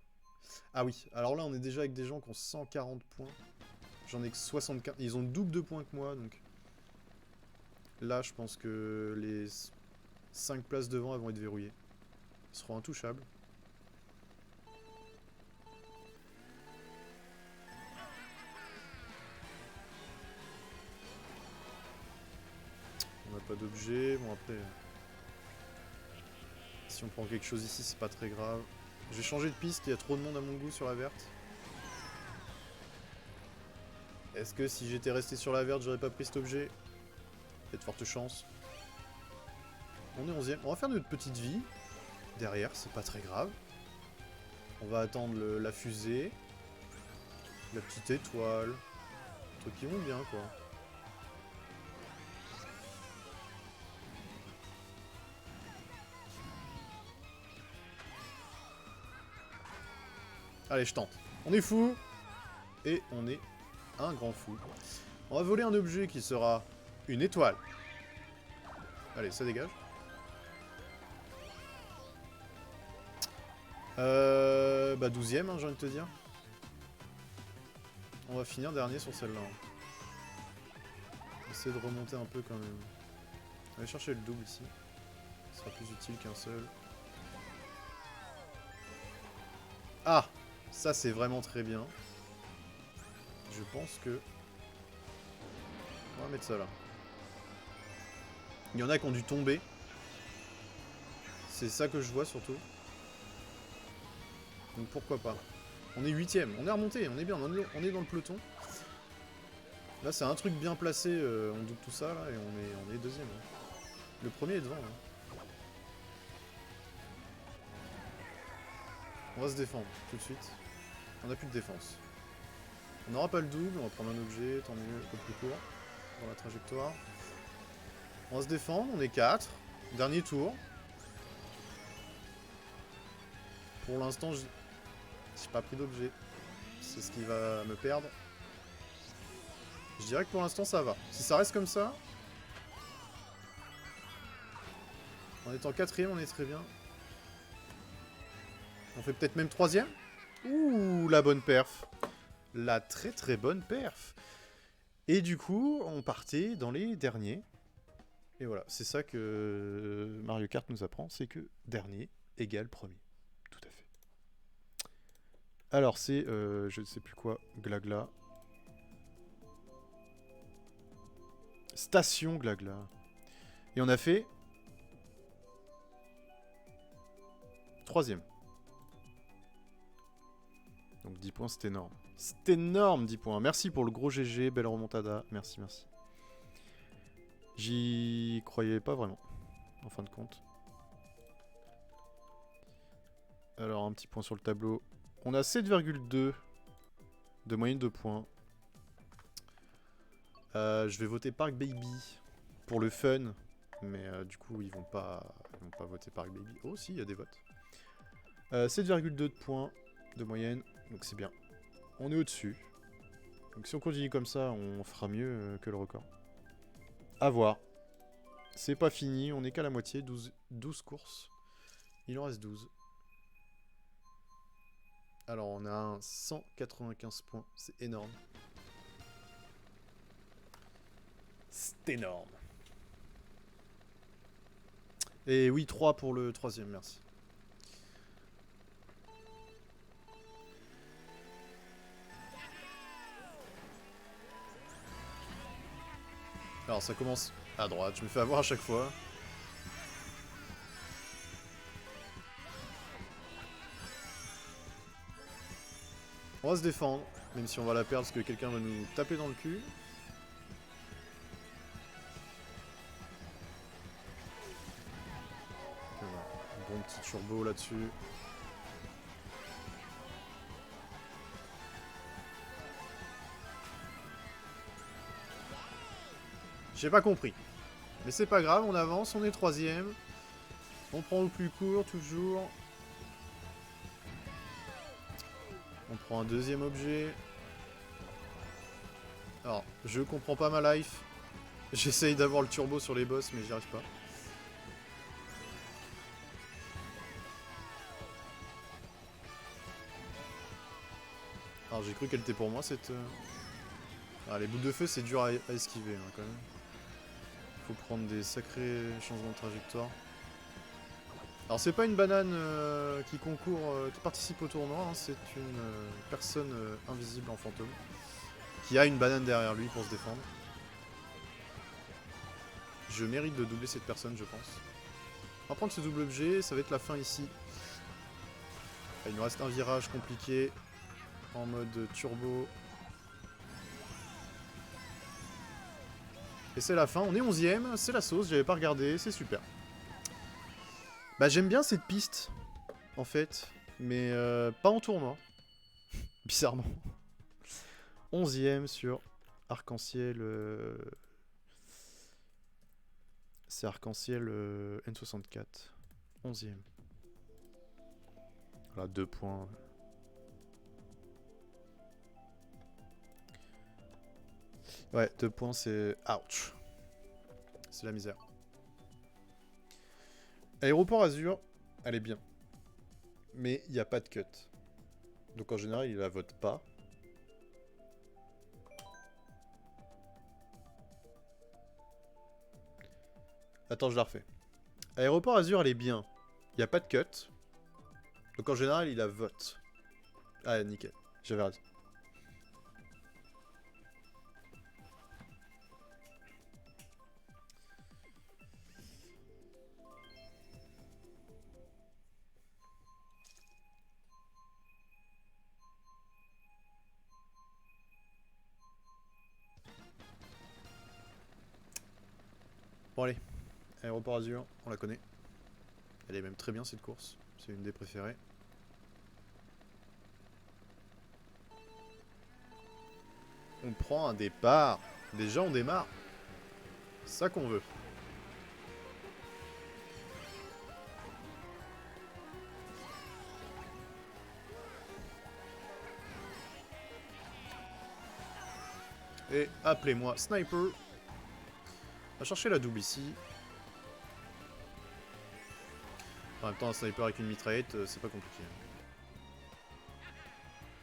A: Ah oui, alors là, on est déjà avec des gens qui ont 140 points. J'en ai que 75. Ils ont le double de points que moi, donc... Là, je pense que les 5 places devant, elles vont être verrouillées. Ils seront intouchables. On n'a pas d'objet. Bon, après... Si on prend quelque chose ici, c'est pas très grave. Je vais changer de piste, il y a trop de monde à mon goût sur la verte. Est-ce que si j'étais resté sur la verte, j'aurais pas pris cet objet? Il y a de fortes chances. On est 11ème. On va faire notre petite vie. Derrière, c'est pas très grave. On va attendre la fusée. La petite étoile. Trucs qui vont bien, quoi. Allez, je tente. On est fou. Et on est un grand fou. On va voler un objet qui sera une étoile. Allez, ça dégage. Bah 12ème, hein, j'ai envie de te dire. On va finir dernier sur celle-là. Essayer de remonter un peu quand même. On va chercher le double ici. Ce sera plus utile qu'un seul. Ah! Ça c'est vraiment très bien. Je pense que... On va mettre ça là. Il y en a qui ont dû tomber. C'est ça que je vois surtout. Donc pourquoi pas. On est 8ème, on est remonté, on est bien, on est dans le peloton. Là c'est un truc bien placé, on double tout ça là et on est deuxième. Hein. Le premier est devant. Hein. On va se défendre tout de suite. On n'a plus de défense. On n'aura pas le double, on va prendre un objet, tant mieux, au plus court, dans la trajectoire. On va se défendre, on est 4. Dernier tour. Pour l'instant, j'ai pas pris d'objet. C'est ce qui va me perdre. Je dirais que pour l'instant, ça va. Si ça reste comme ça... En étant 4ème, on est très bien. On fait peut-être même 3ème. Ouh, la bonne perf. La très très bonne perf. Et du coup, on partait dans les derniers. Et voilà, c'est ça que Mario Kart nous apprend, c'est que dernier égale premier. Tout à fait. Alors c'est, je ne sais plus quoi, Glagla. Station Glagla. Et on a fait... 3ème. Donc 10 points, c'est énorme. C'est énorme, 10 points. Merci pour le gros GG, belle remontada. Merci, merci. J'y croyais pas vraiment, en fin de compte. Alors, un petit point sur le tableau. On a 7,2 de moyenne de points. Je vais voter Park Baby pour le fun. Mais du coup, ils vont pas voter Park Baby. Oh, si, il y a des votes. 7,2 de points de moyenne. Donc c'est bien. On est au-dessus. Donc si on continue comme ça, on fera mieux que le record. À voir. C'est pas fini, on n'est qu'à la moitié. 12 courses. Il en reste 12. Alors on a un 195 points. C'est énorme. C'est énorme. Et oui, 3 pour le 3ème, merci. Alors ça commence à droite, je me fais avoir à chaque fois. On va se défendre, même si on va la perdre parce que quelqu'un va nous taper dans le cul. Un bon petit turbo là-dessus. J'ai pas compris. Mais c'est pas grave, on avance, on est 3ème. On prend le plus court, toujours. On prend un deuxième objet. Alors, je comprends pas ma life. J'essaye d'avoir le turbo sur les boss, mais j'y arrive pas. Alors, j'ai cru qu'elle était pour moi, cette... Ah, les boules de feu, c'est dur à esquiver, hein, quand même. Faut prendre des sacrés changements de trajectoire. Alors c'est pas une banane qui concourt, qui participe au tournoi, hein, c'est une personne invisible en fantôme qui a une banane derrière lui pour se défendre. Je mérite de doubler cette personne, je pense. On va prendre ce double objet, ça va être la fin ici. Il nous reste un virage compliqué en mode turbo. Et c'est la fin, on est 11ème, c'est la sauce, j'avais pas regardé, c'est super. Bah j'aime bien cette piste, en fait. Mais pas en tournoi. Bizarrement. 11ème sur Arc-en-Ciel. C'est Arc-en-Ciel N64. 11ème. Voilà, 2 points. Ouais, 2 points, c'est... Ouch. C'est la misère. Aéroport Azur, elle est bien. Mais il n'y a pas de cut. Donc en général, il la vote pas. Attends, je la refais. Aéroport Azur, elle est bien. Il n'y a pas de cut. Donc en général, il la vote. Ah, nickel. J'avais raison. Bon allez, Aéroport Azur, on la connaît. Elle est même très bien cette course. C'est une des préférées. On prend un départ. Déjà on démarre. C'est ça qu'on veut. Et appelez-moi Sniper. On va chercher la double ici. En même temps, un sniper avec une mitraillette, c'est pas compliqué.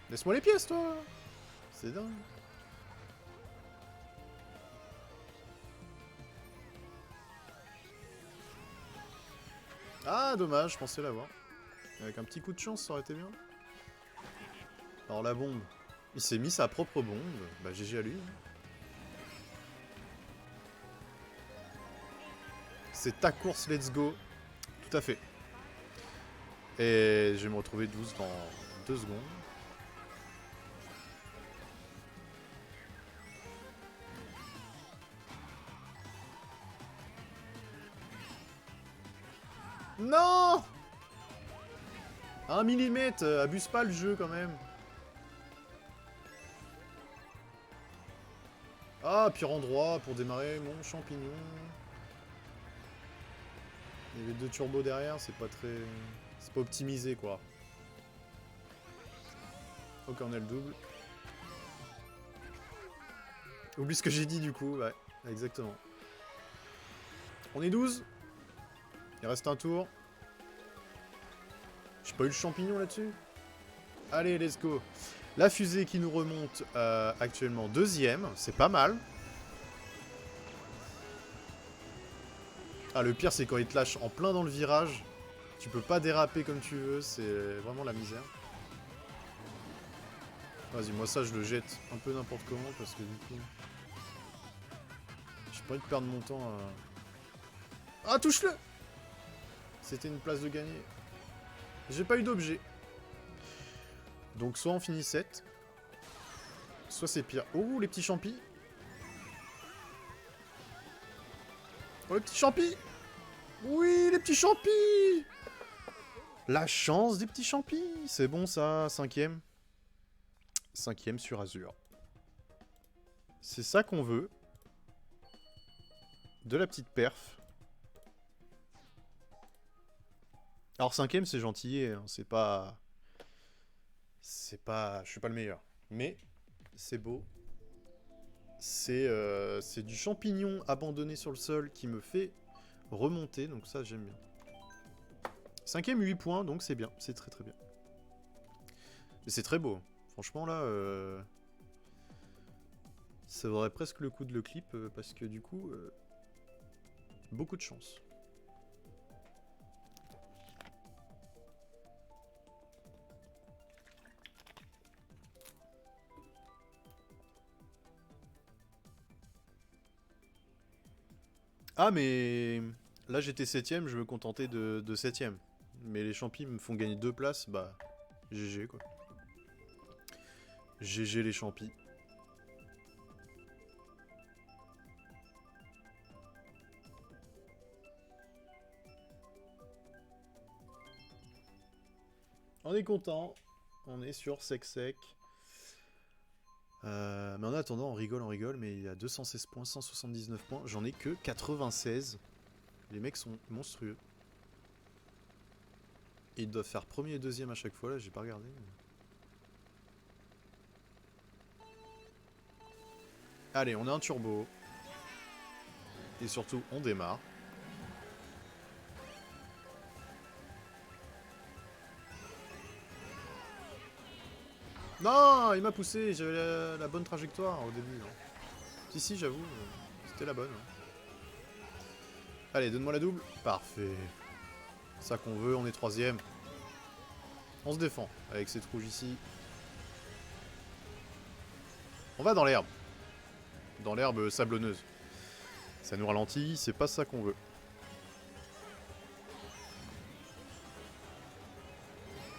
A: Laisse-moi les pièces, toi. C'est dingue. Ah, dommage, je pensais l'avoir. Avec un petit coup de chance, ça aurait été bien. Alors, la bombe. Il s'est mis sa propre bombe. Bah, GG à lui. C'est ta course, let's go. Tout à fait. Et je vais me retrouver 12 dans 2 secondes. Non! 1 millimètre, abuse pas le jeu quand même. Ah, pire endroit pour démarrer mon champignon. Il y avait 2 turbos derrière, c'est pas très... C'est pas optimisé quoi. Ok, on a le double. Oublie ce que j'ai dit du coup, ouais, exactement. On est 12. Il reste un tour. J'ai pas eu le champignon là-dessus. Allez, let's go. La fusée qui nous remonte actuellement 2ème, c'est pas mal. Ah, le pire, c'est quand il te lâche en plein dans le virage. Tu peux pas déraper comme tu veux, c'est vraiment la misère. Vas-y, moi ça, je le jette un peu n'importe comment, parce que du coup... J'ai pas envie de perdre mon temps à... Ah, touche-le! C'était une place de gagner. J'ai pas eu d'objet. Donc soit on finit 7, soit c'est pire. Oh, les petits champis! Oh, les petits champis! Oui, les petits champis! La chance des petits champis! C'est bon ça, 5ème. 5ème sur Azur. C'est ça qu'on veut. De la petite perf. Alors 5ème c'est gentillet, hein. C'est pas... Je suis pas le meilleur. Mais c'est beau. C'est du champignon abandonné sur le sol qui me fait remonter. Donc ça j'aime bien. 5ème 8 points, donc c'est bien. C'est très très bien. Mais c'est très beau. Franchement là... ça vaudrait presque le coup de le clip parce que du coup... beaucoup de chance. Ah mais... Là j'étais 7ème, je me contentais de 7ème. Mais les champis me font gagner 2 places, bah... GG quoi. GG les champis. On est content. On est sur sec. Mais en attendant, on rigole, mais il y a 216 points, 179 points. J'en ai que 96. Les mecs sont monstrueux. Et ils doivent faire premier et deuxième à chaque fois, là, j'ai pas regardé. Allez, on a un turbo. Et surtout, on démarre. Non, il m'a poussé, j'avais la bonne trajectoire au début. Hein. Si, j'avoue, c'était la bonne. Hein. Allez, donne-moi la double. Parfait. Ça qu'on veut, on est troisième. On se défend avec cette rouge ici. On va dans l'herbe. Dans l'herbe sablonneuse. Ça nous ralentit, c'est pas ça qu'on veut.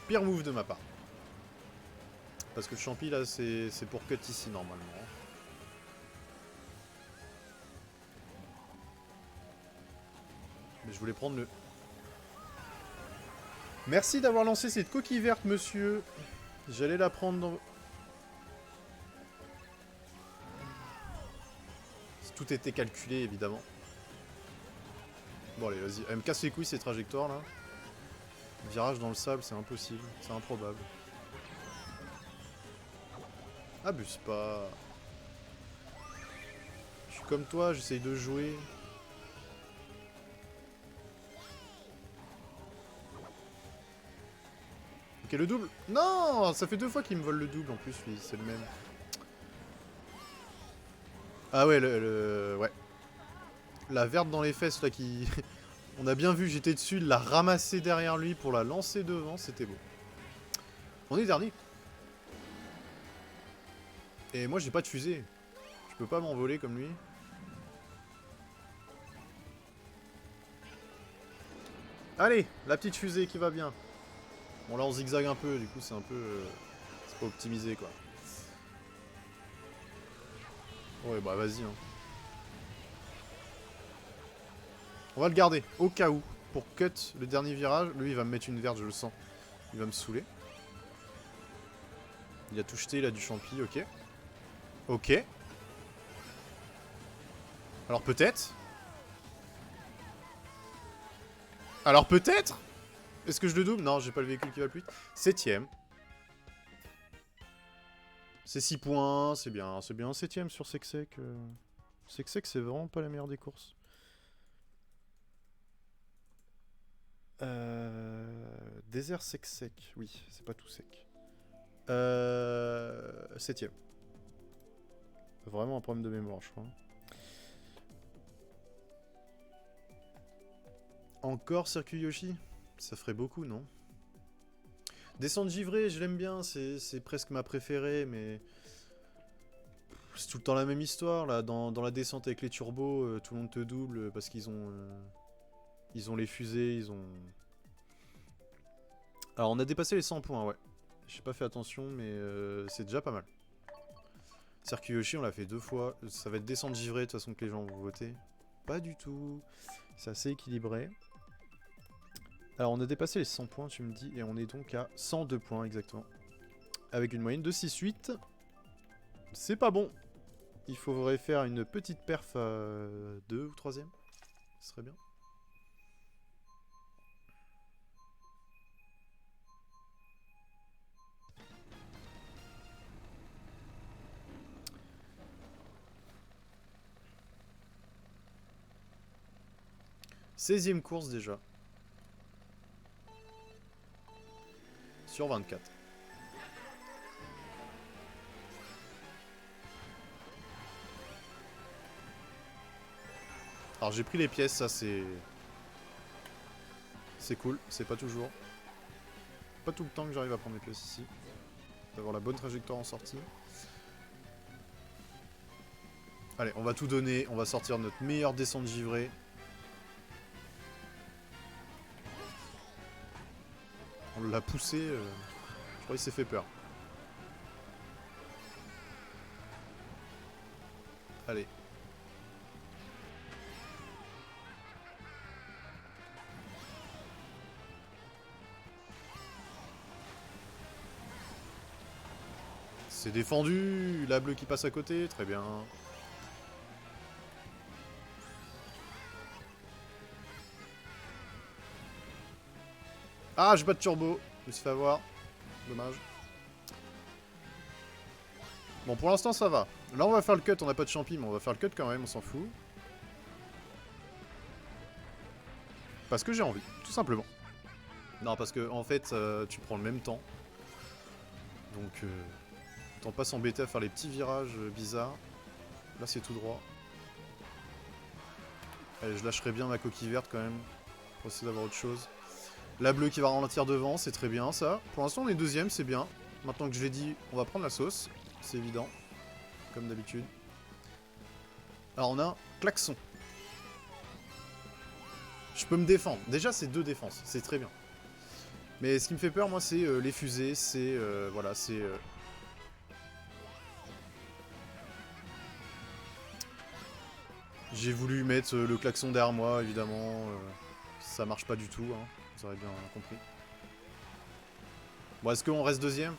A: Pire move de ma part. Parce que le champi là c'est pour cut ici normalement. Mais je voulais prendre le... Merci d'avoir lancé cette coquille verte monsieur. J'allais la prendre dans... Tout était calculé évidemment. Bon allez vas-y, elle me casse les couilles ces trajectoires là. Virage dans le sable c'est impossible, c'est improbable. Abuse pas. Je suis comme toi, j'essaye de jouer. Ok, le double. Non, ça fait 2 fois qu'il me vole le double en plus, lui, c'est le même. Ah ouais, ouais. La verte dans les fesses là qui... On a bien vu, j'étais dessus, il l'a ramassé derrière lui pour la lancer devant, c'était beau. On est dernier. Et moi j'ai pas de fusée. Je peux pas m'envoler comme lui. Allez, la petite fusée qui va bien. Bon là on zigzague un peu, du coup c'est un peu... c'est pas optimisé quoi. Ouais bah vas-y hein. On va le garder, au cas où. Pour cut le dernier virage. Lui il va me mettre une verte, je le sens. Il va me saouler. Il a tout jeté, il a du champi, ok. Ok. Alors peut-être. Alors peut-être. Est-ce que je le double? Non, j'ai pas le véhicule qui va le plus vite. 7ème. C'est 6 points, c'est bien, c'est bien. 7ème sur Sec. Sec, c'est vraiment pas la meilleure des courses. Désert Sec, oui, c'est pas tout sec. 7ème. Vraiment un problème de mémoire, je crois. Encore Circuit Yoshi? Ça ferait beaucoup, non? Descente givrée, je l'aime bien, c'est presque ma préférée, mais... C'est tout le temps la même histoire, là. Dans la descente avec les turbos, tout le monde te double parce qu'ils ont... ils ont les fusées, ils ont... Alors, on a dépassé les 100 points, ouais. J'ai pas fait attention, mais c'est déjà pas mal. Circuit Yoshi, on l'a fait 2 fois. Ça va être descente givrée, de toute façon, que les gens vont voter. Pas du tout. C'est assez équilibré. Alors, on a dépassé les 100 points, tu me dis, et on est donc à 102 points, exactement. Avec une moyenne de 6-8. C'est pas bon. Il faudrait faire une petite perf à 2 ou 3ème. Ce serait bien. Seizième course déjà. Sur 24. Alors j'ai pris les pièces, ça c'est... C'est cool, c'est pas toujours. Pas tout le temps que j'arrive à prendre les pièces ici. D'avoir la bonne trajectoire en sortie. Allez, on va tout donner, on va sortir notre meilleure descente givrée. On l'a poussé, je crois qu'il s'est fait peur. Allez. C'est défendu. La bleue qui passe à côté. Très bien. Ah, j'ai pas de turbo. Je me suis fait avoir. Dommage. Bon, pour l'instant, ça va. Là, on va faire le cut. On n'a pas de champi, mais on va faire le cut quand même. On s'en fout. Parce que j'ai envie. Tout simplement. Non, parce que, en fait, tu prends le même temps. Donc, autant pas s'embêter à faire les petits virages bizarres. Là, c'est tout droit. Allez, je lâcherai bien ma coquille verte quand même. Pour essayer d'avoir autre chose. La bleue qui va ralentir devant, c'est très bien ça. Pour l'instant, on est deuxième, c'est bien. Maintenant que je l'ai dit, on va prendre la sauce. C'est évident. Comme d'habitude. Alors, on a un klaxon. Je peux me défendre. Déjà, c'est 2 défenses. C'est très bien. Mais ce qui me fait peur, moi, c'est les fusées. C'est... voilà, c'est... J'ai voulu mettre le klaxon derrière moi, évidemment. Ça marche pas du tout, hein. Vous aurez bien compris. Bon, est-ce qu'on reste deuxième?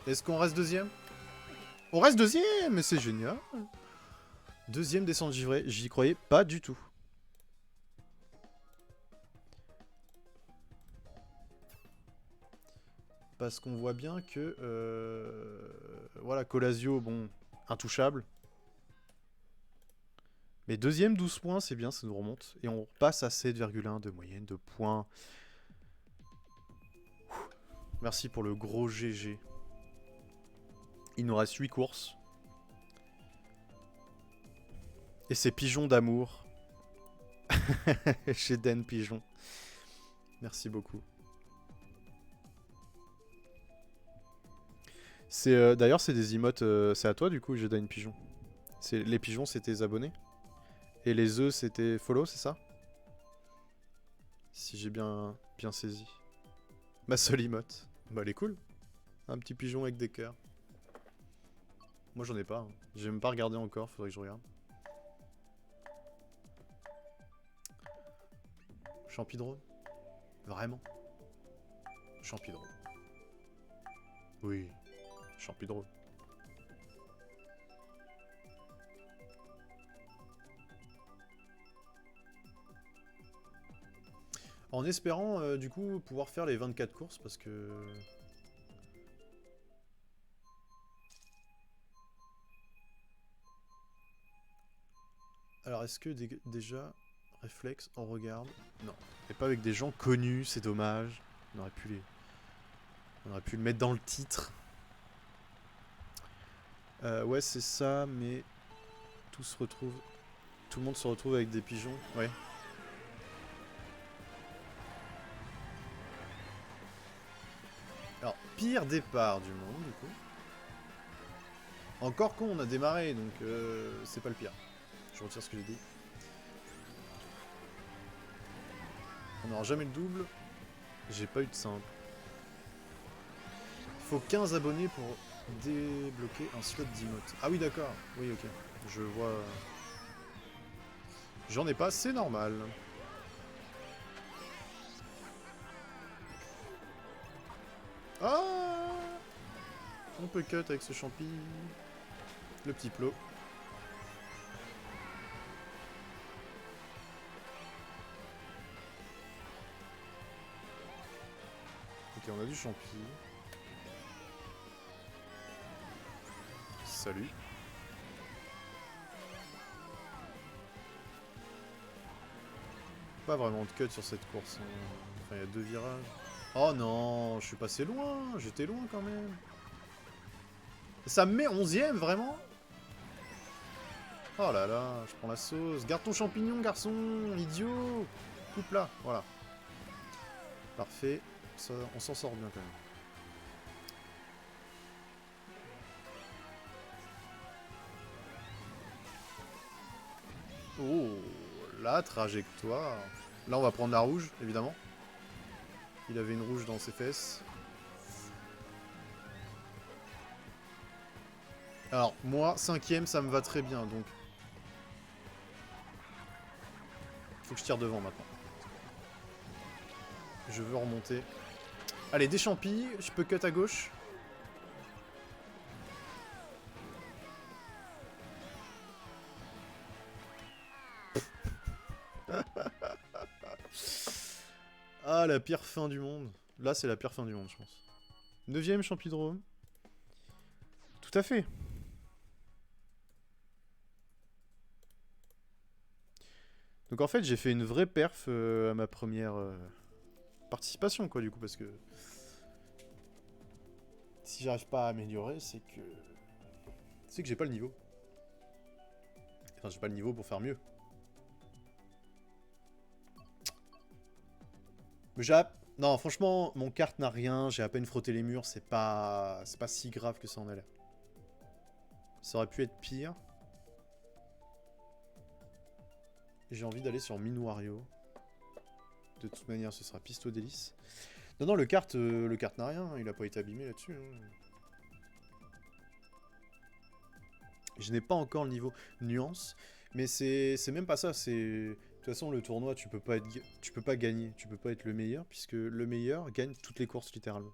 A: Est-ce qu'on reste deuxième? On reste deuxième, mais c'est génial. Deuxième descente givrée, j'y croyais pas du tout. Parce qu'on voit bien que... voilà, Colasio, bon, intouchable. Mais deuxième, 12 points, c'est bien, ça nous remonte. Et on passe à 7,1 de moyenne de points. Merci pour le gros GG. Il nous reste 8 courses. Et c'est Pigeon d'amour. Chez Den Pigeon. Merci beaucoup. D'ailleurs, c'est des emotes. C'est à toi, du coup, Jeden Pigeon. Les pigeons, c'est tes abonnés. Et les œufs, c'était follow, c'est ça? Si j'ai bien saisi. Ma seule emote. Bah, elle est cool. Un petit pigeon avec des cœurs. Moi, j'en ai pas. Hein. J'ai même pas regardé encore, faudrait que je regarde. Champidrone? Vraiment? Champidrone. Oui. Champidrone. En espérant, du coup, pouvoir faire les 24 courses, parce que... Alors, est-ce que déjà, réflexe, on regarde? Non. Et pas avec des gens connus, c'est dommage. On aurait pu le mettre dans le titre. Ouais, c'est ça, mais... Tout le monde se retrouve avec des pigeons. Ouais. Alors, pire départ du monde, du coup. Encore con, on a démarré, donc c'est pas le pire. Je retire ce que j'ai dit. On n'aura jamais le double. J'ai pas eu de simple. Il faut 15 abonnés pour débloquer un slot d'emote. Ah oui, d'accord. Oui, ok. Je vois... J'en ai pas, c'est normal. Ah! On peut cut avec ce champi. Le petit plot. Ok, on a du champi. Salut. Pas vraiment de cut sur cette course. Hein. Enfin, il y a 2 virages. Oh non, je suis passé loin. J'étais loin quand même. Ça me met 11ème, vraiment? Oh là là, je prends la sauce. Garde ton champignon, garçon, idiot. Coupe là, voilà. Parfait. Ça, on s'en sort bien quand même. Oh, la trajectoire. Là, on va prendre la rouge, évidemment. Il avait une rouge dans ses fesses. Alors, moi, 5ème, ça me va très bien, donc... Faut que je tire devant, maintenant. Je veux remonter. Allez, des champis, je peux cut à gauche. pas la pire fin du monde. Là, c'est la pire fin du monde, je pense. 9ème Champidrome. Tout à fait. Donc en fait, j'ai fait une vraie perf à ma première participation, quoi, du coup, parce que... Si j'arrive pas à améliorer, c'est que... C'est que j'ai pas le niveau. Enfin, j'ai pas le niveau pour faire mieux. Mais non, franchement, mon kart n'a rien, j'ai à peine frotté les murs, c'est pas si grave que ça en a l'air. Ça aurait pu être pire. J'ai envie d'aller sur Mine Wario. De toute manière, ce sera Pisto Délice. Non, non, le kart n'a rien, il a pas été abîmé là-dessus. Hein. Je n'ai pas encore le niveau nuance, mais c'est même pas ça, c'est... De toute façon, le tournoi, tu peux pas gagner, tu peux pas être le meilleur, puisque le meilleur gagne toutes les courses, littéralement.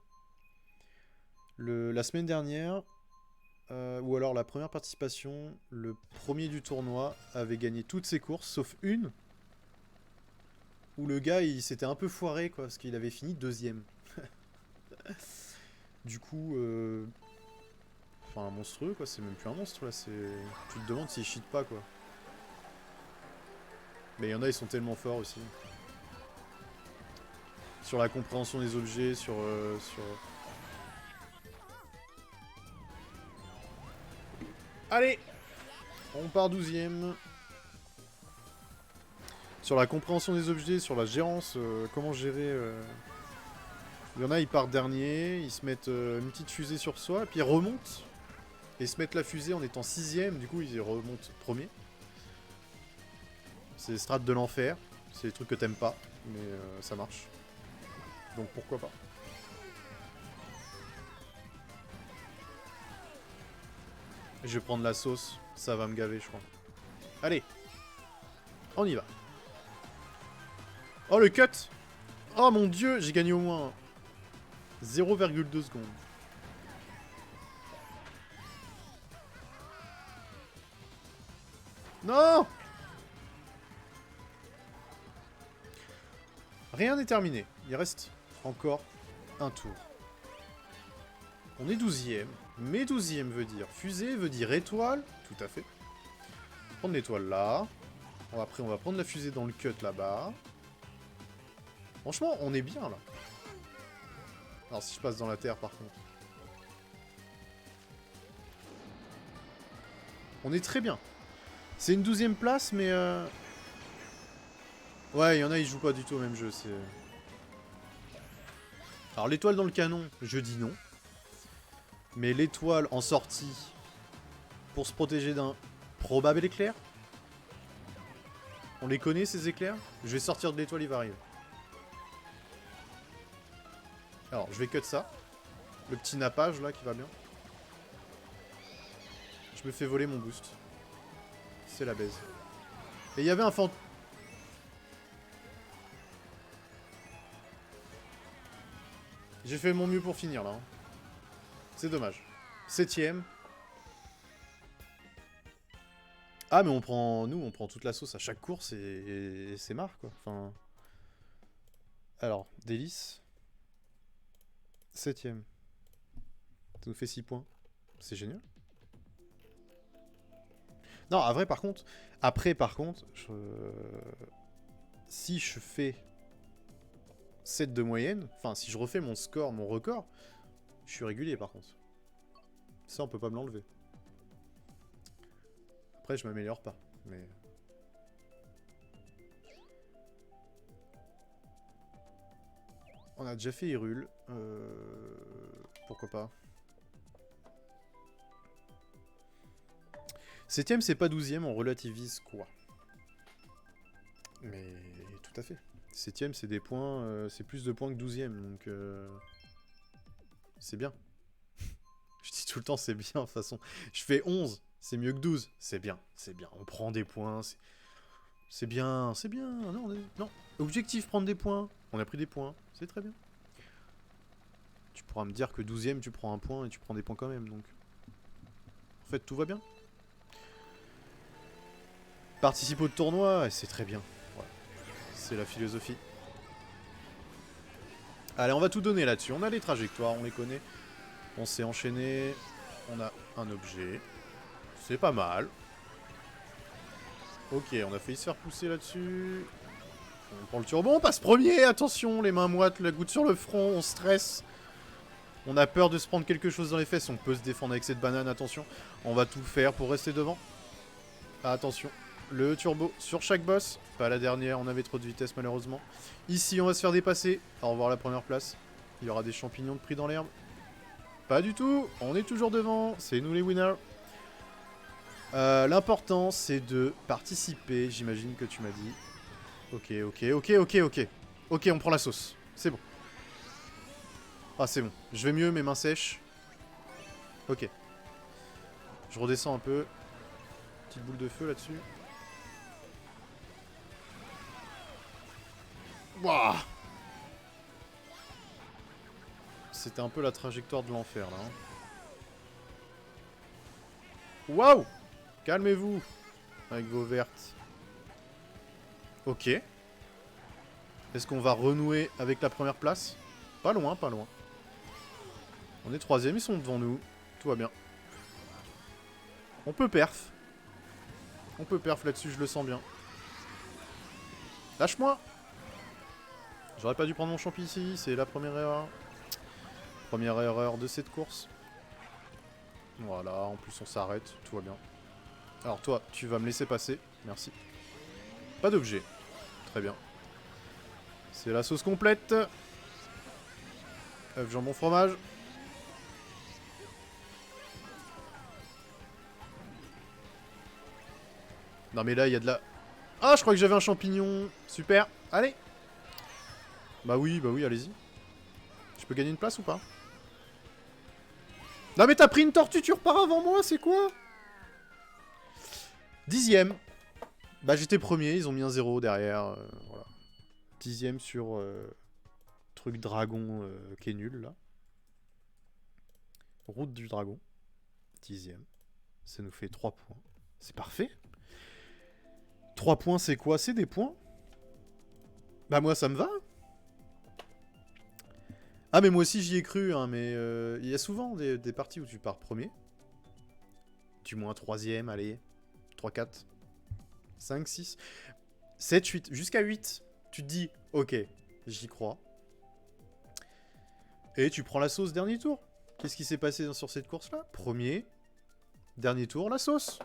A: La semaine dernière, ou alors la première participation, le premier du tournoi avait gagné toutes ses courses, sauf une, où le gars, il s'était un peu foiré, quoi, parce qu'il avait fini 2ème. Du coup, enfin, monstrueux, quoi, c'est même plus un monstre, là, c'est... Tu te demandes s'il cheat pas, quoi. Mais il y en a, ils sont tellement forts aussi. Sur la compréhension des objets, sur... Allez! On part 12ème. Sur la compréhension des objets, sur la gérance, comment gérer... Il y en a, ils partent dernier, ils se mettent une petite fusée sur soi, puis ils remontent. Et ils se mettent la fusée en étant 6ème, du coup ils remontent premier. C'est les strates de l'enfer, c'est des trucs que t'aimes pas, mais ça marche. Donc pourquoi pas. Je vais prendre la sauce, ça va me gaver je crois. Allez, on y va. Oh le cut! Oh mon dieu, j'ai gagné au moins 0,2 secondes. Non! Rien n'est terminé. Il reste encore un tour. On est 12ème. Mais 12ème veut dire fusée, veut dire étoile. Tout à fait. Prendre l'étoile là. Après, on va prendre la fusée dans le cut là-bas. Franchement, on est bien là. Alors, si je passe dans la terre par contre. On est très bien. C'est une 12ème place, mais... Ouais, il y en a, ils jouent pas du tout au même jeu. C'est... Alors, l'étoile dans le canon, je dis non. Mais l'étoile en sortie, pour se protéger d'un probable éclair. On les connaît, ces éclairs? Je vais sortir de l'étoile, il va arriver. Alors, je vais cut ça. Le petit nappage, là, qui va bien. Je me fais voler mon boost. C'est la baise. Et il y avait un fantôme... J'ai fait mon mieux pour finir, là. Hein. C'est dommage. 7ème. Ah, mais on prend... Nous, on prend toute la sauce à chaque course et c'est marre, quoi. Enfin... Alors, délice. 7ème. Ça nous fait 6 points. C'est génial. Non, à vrai, par contre... Après, par contre... Si je fais... 7 de moyenne... Enfin, si je refais mon score, mon record... Je suis régulier, par contre. Ça, on peut pas me l'enlever. Après, je m'améliore pas. Mais... On a déjà fait Hyrule. Pourquoi pas. 7ème, c'est pas 12ème, on relativise quoi. Mais tout à fait. 7ème, c'est des points... c'est plus de points que 12ème, donc... C'est bien. Je dis tout le temps c'est bien, de toute façon. Je fais 11, c'est mieux que 12. C'est bien, c'est bien. On prend des points, c'est bien, c'est bien. Non, non, objectif, prendre des points. On a pris des points, c'est très bien. Tu pourras me dire que 12ème, tu prends un point et tu prends des points quand même, donc... En fait, tout va bien. Participe au tournoi, c'est très bien. Ouais. C'est la philosophie. Allez, on va tout donner là-dessus. On a les trajectoires, on les connaît. On s'est enchaîné. On a un objet. C'est pas mal. Ok, on a failli se faire pousser là-dessus. On prend le turbo, on passe premier. Attention, les mains moites, la goutte sur le front, on stresse. On a peur de se prendre quelque chose dans les fesses. On peut se défendre avec cette banane, attention. On va tout faire pour rester devant. Ah, attention. Le turbo sur chaque boss. Pas la dernière, on avait trop de vitesse malheureusement. Ici, on va se faire dépasser. Au revoir la première place. Il y aura des champignons de prix dans l'herbe. Pas du tout. On est toujours devant. C'est nous les winners. L'important, c'est de participer. J'imagine que tu m'as dit. Ok, ok, ok, ok, ok. Ok, on prend la sauce. C'est bon. Ah, c'est bon. Je vais mieux, mes mains sèches. Ok. Je redescends un peu. Petite boule de feu là-dessus. Wouah! C'était un peu la trajectoire de l'enfer, là. Hein. Waouh! Calmez-vous. Avec vos vertes. Ok. Est-ce qu'on va renouer avec la première place? Pas loin, pas loin. On est troisième, ils sont devant nous. Tout va bien. On peut perf. On peut perf là-dessus, je le sens bien. Lâche-moi! J'aurais pas dû prendre mon champi ici, c'est la première erreur. Première erreur de cette course. Voilà, en plus on s'arrête, tout va bien. Alors toi, tu vas me laisser passer, merci. Pas d'objet. Très bien. C'est la sauce complète. Œuf, jambon, fromage. Non mais là, il y a de la... Ah, je crois que j'avais un champignon. Super. Allez. Bah oui, allez-y. Je peux gagner une place ou pas? Non mais t'as pris une tortue, tu repars avant moi, c'est quoi? 10ème. Bah j'étais premier, ils ont mis un 0 derrière. Voilà. 10ème sur truc dragon qui est nul là. Route du dragon. 10ème. Ça nous fait 3 points. C'est parfait. 3 points c'est quoi? C'est des points? Bah moi ça me va. Ah mais moi aussi j'y ai cru, hein, mais il y a souvent des parties où tu pars premier. Du moins 3ème, allez. 3, 4, 5, 6, 7, 8, jusqu'à 8. Tu te dis, ok, j'y crois. Et tu prends la sauce dernier tour. Qu'est-ce qui s'est passé sur cette course-là? Premier, dernier tour, la sauce.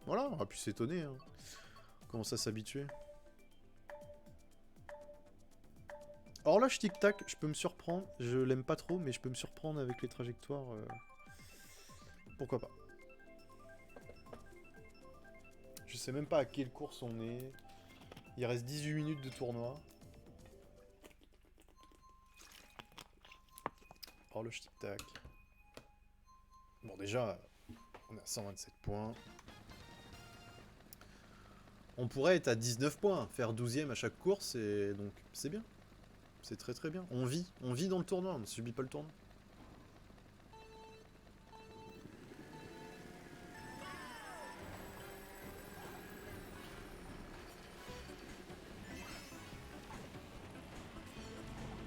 A: Voilà, on a pu s'étonner. Hein. On commence à s'habituer. Horloge tic-tac, je peux me surprendre. Je l'aime pas trop, mais je peux me surprendre avec les trajectoires. Pourquoi pas. Je sais même pas à quelle course on est. Il reste 18 minutes de tournoi. Horloge tic-tac. Bon, déjà, on est à 127 points. On pourrait être à 19 points, faire 12ème à chaque course, et donc c'est bien. C'est très très bien. On vit dans le tournoi, on ne subit pas le tournoi.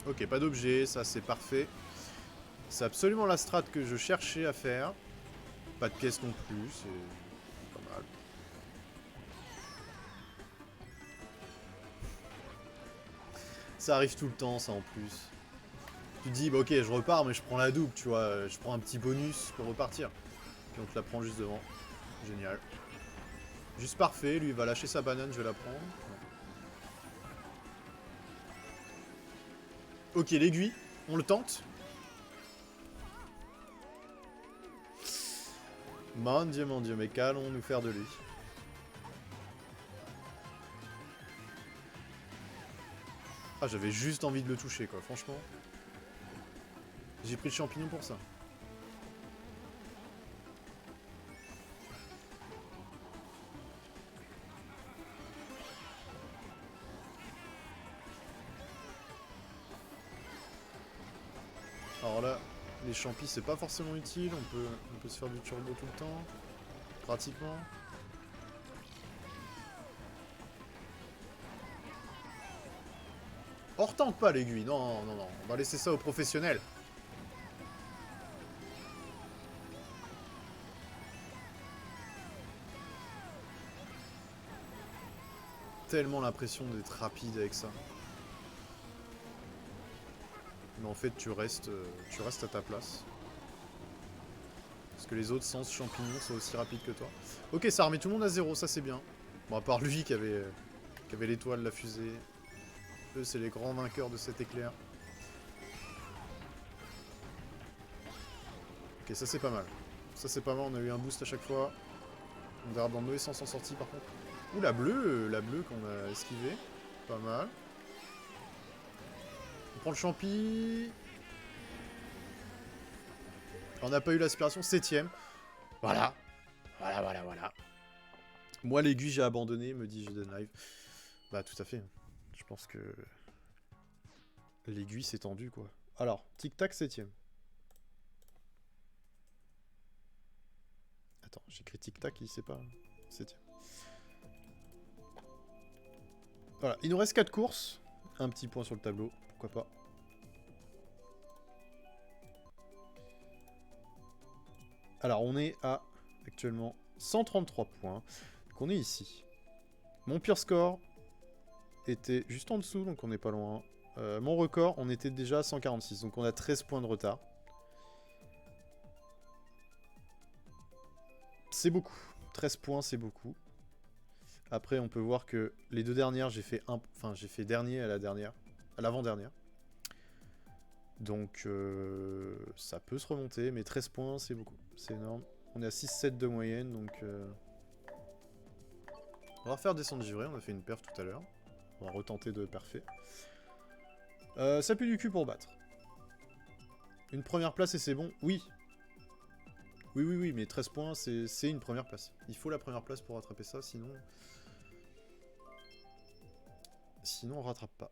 A: Ok, pas d'objet, ça c'est parfait. C'est absolument la strat que je cherchais à faire. Pas de caisse non plus, c'est pas mal. Ça arrive tout le temps, ça en plus. Tu te dis, bah ok, je repars, mais je prends la double, tu vois. Je prends un petit bonus pour repartir. Puis on te la prend juste devant. Génial. Juste parfait, lui il va lâcher sa banane, je vais la prendre. Ok, l'aiguille, on le tente. Mon dieu, mais qu'allons-nous faire de lui? Ah, j'avais juste envie de le toucher, quoi, franchement. J'ai pris le champignon pour ça. Alors là, les champis, c'est pas forcément utile. On peut se faire du turbo tout le temps. Pratiquement. On retente pas l'aiguille, non, non, non. On va laisser ça aux professionnels. Tellement l'impression d'être rapide avec ça. Mais en fait, tu restes à ta place. Parce que les autres sens champignons sont aussi rapides que toi. Ok, ça remet tout le monde à 0, ça c'est bien. Bon, à part lui qui avait l'étoile, la fusée. Eux, c'est les grands vainqueurs de cet éclair. Ok, ça c'est pas mal. Ça c'est pas mal, on a eu un boost à chaque fois. On verra dans le mauvais sens en sortie par contre. Ouh, la bleue qu'on a esquivée. Pas mal. On prend le champi. On n'a pas eu l'aspiration, 7ème. Voilà. Voilà, voilà, voilà. Moi, l'aiguille, j'ai abandonné, me dit Jeden Live. Bah, tout à fait. Je pense que l'aiguille s'est tendue, quoi. Alors, tic-tac, 7ème. Attends, j'écris tic-tac, il sait pas. 7ème. Voilà, il nous reste 4 courses. Un petit point sur le tableau, pourquoi pas. Alors, on est à, actuellement, 133 points. Donc, on est ici. Mon pire score était juste en dessous, donc on n'est pas loin. Mon record, on était déjà à 146, donc on a 13 points de retard. C'est beaucoup. 13 points, c'est beaucoup. Après, on peut voir que les deux dernières, j'ai fait dernier à la dernière, à l'avant-dernière. Donc, ça peut se remonter, mais 13 points, c'est beaucoup. C'est énorme. On est à 6-7 de moyenne, donc... On va refaire descendre givré, on a fait une perf tout à l'heure. On va retenter de parfait. Ça pue du cul pour battre. Une première place et c'est bon. Oui. Oui, oui, oui, mais 13 points, c'est une première place. Il faut la première place pour rattraper ça, sinon... Sinon, on rattrape pas.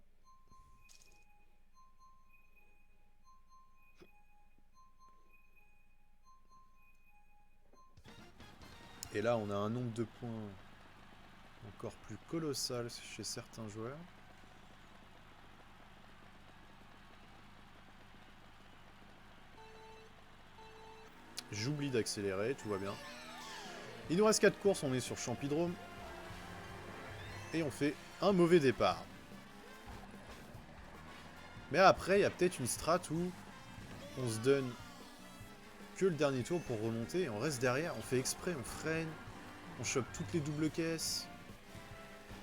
A: Et là, on a un nombre de points encore plus colossal chez certains joueurs. J'oublie d'accélérer, tout va bien. Il nous reste 4 courses, on est sur Champidrome. Et on fait un mauvais départ. Mais après, il y a peut-être une strat où on se donne que le dernier tour pour remonter et on reste derrière. On fait exprès, on freine, on chope toutes les doubles caisses.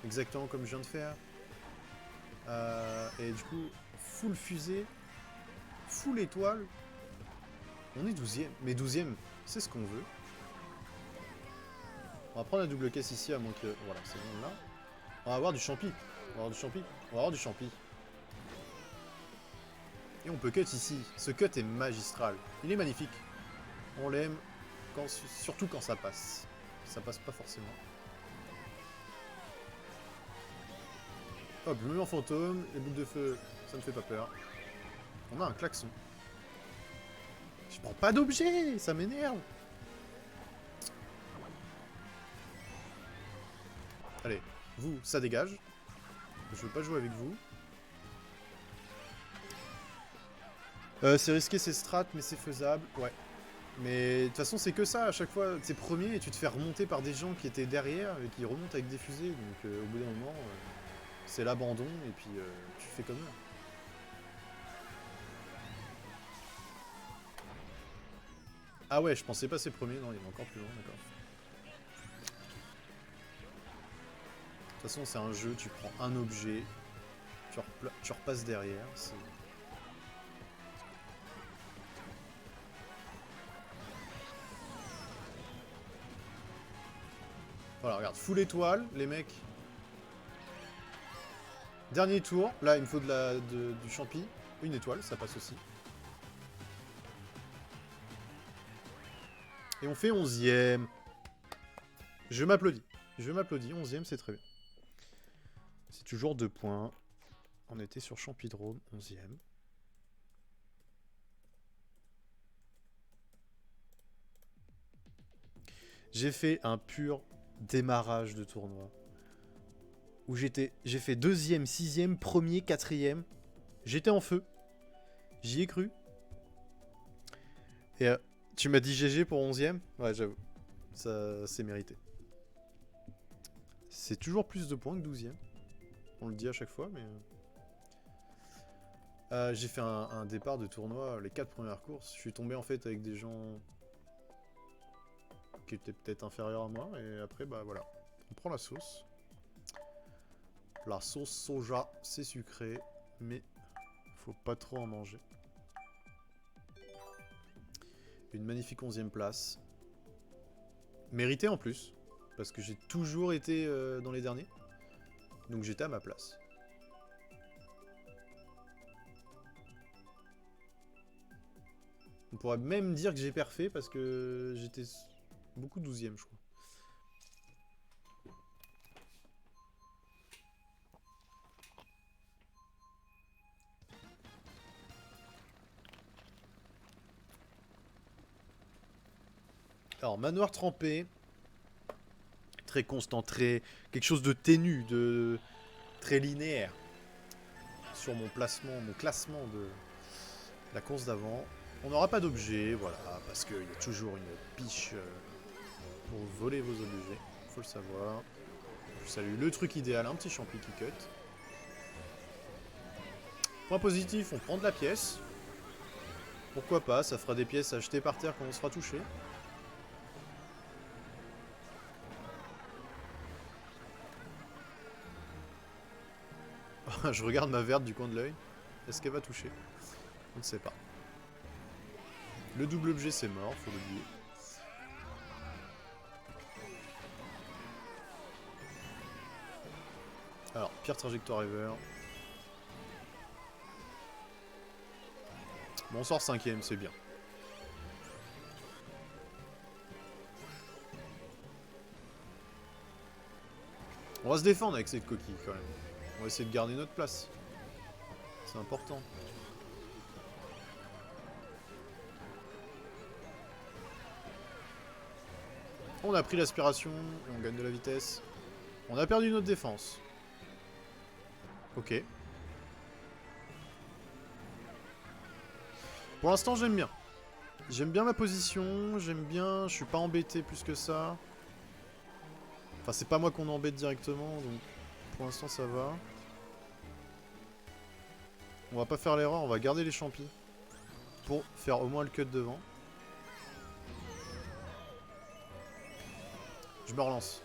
A: Exactement comme je viens de faire. Et du coup, full fusée, full étoile. On est 12ème. Mais 12ème, c'est ce qu'on veut. On va prendre la double caisse ici, à moins que... Voilà, c'est bon là. On va avoir du champi. On va avoir du champi. On va avoir du champi. Et on peut cut ici. Ce cut est magistral. Il est magnifique. On l'aime, surtout quand ça passe. Ça passe pas forcément. Hop, je me mets en fantôme. Les boules de feu, ça ne fait pas peur. On a un klaxon. Je prends pas d'objet, ça m'énerve. Allez, vous, ça dégage. Je veux pas jouer avec vous. C'est risqué, c'est strat, mais c'est faisable. Ouais. Mais de toute façon, c'est que ça. À chaque fois, t'es premier et tu te fais remonter par des gens qui étaient derrière et qui remontent avec des fusées. Donc au bout d'un moment, c'est l'abandon et puis tu fais comme eux. Ah ouais, je pensais passer premier. Non, il est encore plus loin, d'accord. De toute façon, c'est un jeu, tu prends un objet, tu repasses derrière. Voilà, regarde, full étoile, les mecs. Dernier tour, là il me faut du champi. Une étoile, ça passe aussi. Et on fait 11ème. Je m'applaudis. Je m'applaudis, 11ème, c'est très bien. C'est toujours 2 points. On était sur Champidrome, 11ème. J'ai fait un pur démarrage de tournoi. où j'ai fait deuxième, sixième, premier, quatrième. J'étais en feu. J'y ai cru. Et tu m'as dit GG pour 11ème? Ouais, j'avoue. Ça, c'est mérité. C'est toujours plus de points que 12ème. On le dit à chaque fois, mais... j'ai fait un départ de tournoi, les 4 premières courses. Je suis tombé en fait avec des gens qui étaient peut-être inférieurs à moi. Et après, bah voilà. On prend la sauce. La sauce soja, c'est sucré. Mais faut pas trop en manger. Une magnifique 11ème place. Méritée en plus. Parce que j'ai toujours été dans les derniers. Donc j'étais à ma place. On pourrait même dire que j'ai perfait parce que j'étais beaucoup 12ème, je crois. Alors, manoir trempé. Très constant, très... quelque chose de ténu, de... très linéaire. Sur mon placement, mon classement de la course d'avant. On n'aura pas d'objet, voilà, parce qu'il y a toujours une piche pour voler vos objets. Faut le savoir. Je salue le truc idéal, un petit champi qui cut. Point positif, on prend de la pièce. Pourquoi pas, ça fera des pièces à jeter par terre quand on sera touché. Je regarde ma verte du coin de l'œil. Est-ce qu'elle va toucher? On ne sait pas. Le double objet c'est mort, faut l'oublier. Alors, pire trajectoire ever. Bon, on sort 5ème, c'est bien. On va se défendre avec cette coquille quand même. On va essayer de garder notre place. C'est important. On a pris l'aspiration et on gagne de la vitesse. On a perdu notre défense. Ok. Pour l'instant, j'aime bien. J'aime bien ma position, j'aime bien, je suis pas embêté plus que ça. Enfin, c'est pas moi qu'on embête directement, donc pour l'instant ça va. On va pas faire l'erreur, on va garder les champis pour faire au moins le cut devant. Je me relance.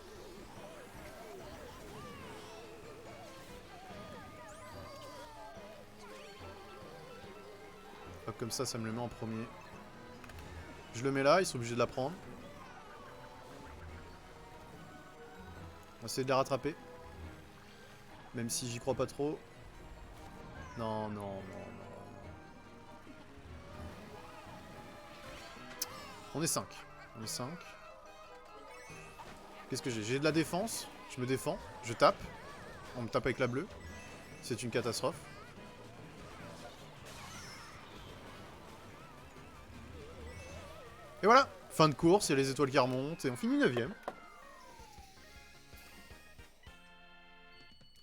A: Hop, comme ça me le met en premier. Je le mets là, ils sont obligés de la prendre. On va essayer de les rattraper. Même si j'y crois pas trop. Non, non, non, non. On est 5. On est 5. Qu'est-ce que j'ai? J'ai de la défense. Je me défends. Je tape. On me tape avec la bleue. C'est une catastrophe. Et voilà. Fin de course. Il y a les étoiles qui remontent. Et on finit 9ème.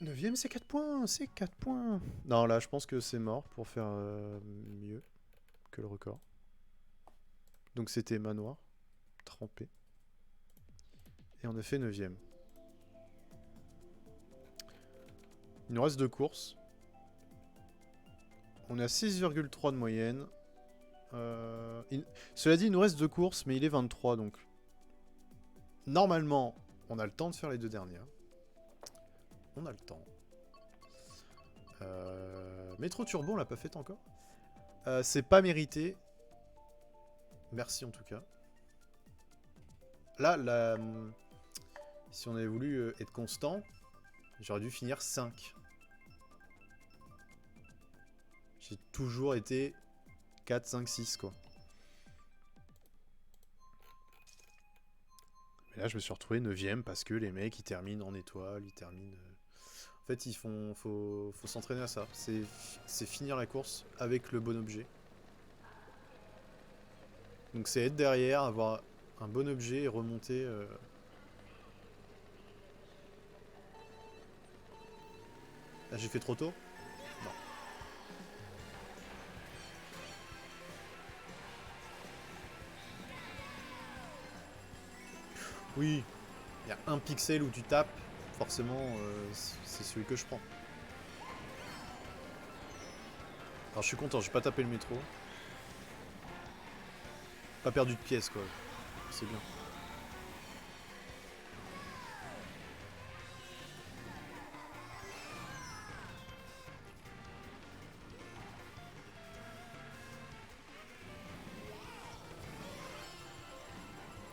A: 9ème, c'est 4 points. C'est 4 points. Non, là, je pense que c'est mort pour faire mieux que le record. Donc c'était manoir. Trempé. Et on a fait 9ème. Il nous reste 2 courses. On est à 6,3 de moyenne. Cela dit, il nous reste 2 courses, mais il est 23, donc... Normalement, on a le temps de faire les 2 dernières. On a le temps. Métro Turbo, on l'a pas fait encore. C'est pas mérité. Merci en tout cas. Là, si on avait voulu être constant, j'aurais dû finir 5. J'ai toujours été 4, 5, 6 quoi. Mais là je me suis retrouvé 9ème parce que les mecs ils terminent en étoile, ils terminent... En fait faut s'entraîner à ça. C'est finir la course avec le bon objet. Donc c'est être derrière, avoir un bon objet et remonter... Ah, j'ai fait trop tôt? Non. Oui, il y a un pixel où tu tapes, forcément, c'est celui que je prends. Alors je suis content, j'ai pas tapé le métro. Pas perdu de pièces, quoi. C'est bien.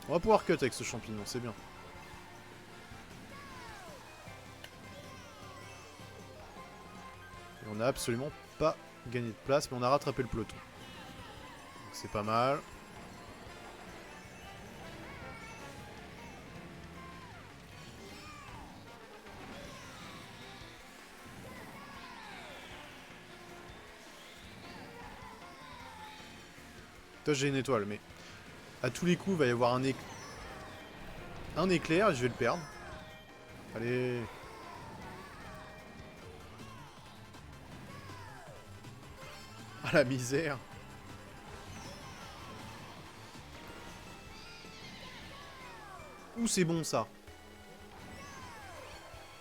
A: On va pouvoir cut avec ce champignon, c'est bien. Et on a absolument pas gagné de place, mais on a rattrapé le peloton. C'est pas mal. Toi j'ai une étoile, mais à tous les coups il va y avoir un éclair et je vais le perdre. Allez. Ah la misère. Ouh c'est bon ça.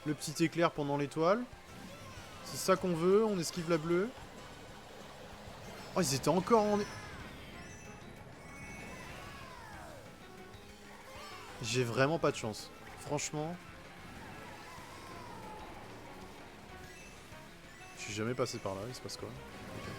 A: Le petit éclair pendant l'étoile. C'est ça qu'on veut, on esquive la bleue. Oh ils étaient encore en... J'ai vraiment pas de chance. Franchement. Je suis jamais passé par là, il se passe quoi? Okay.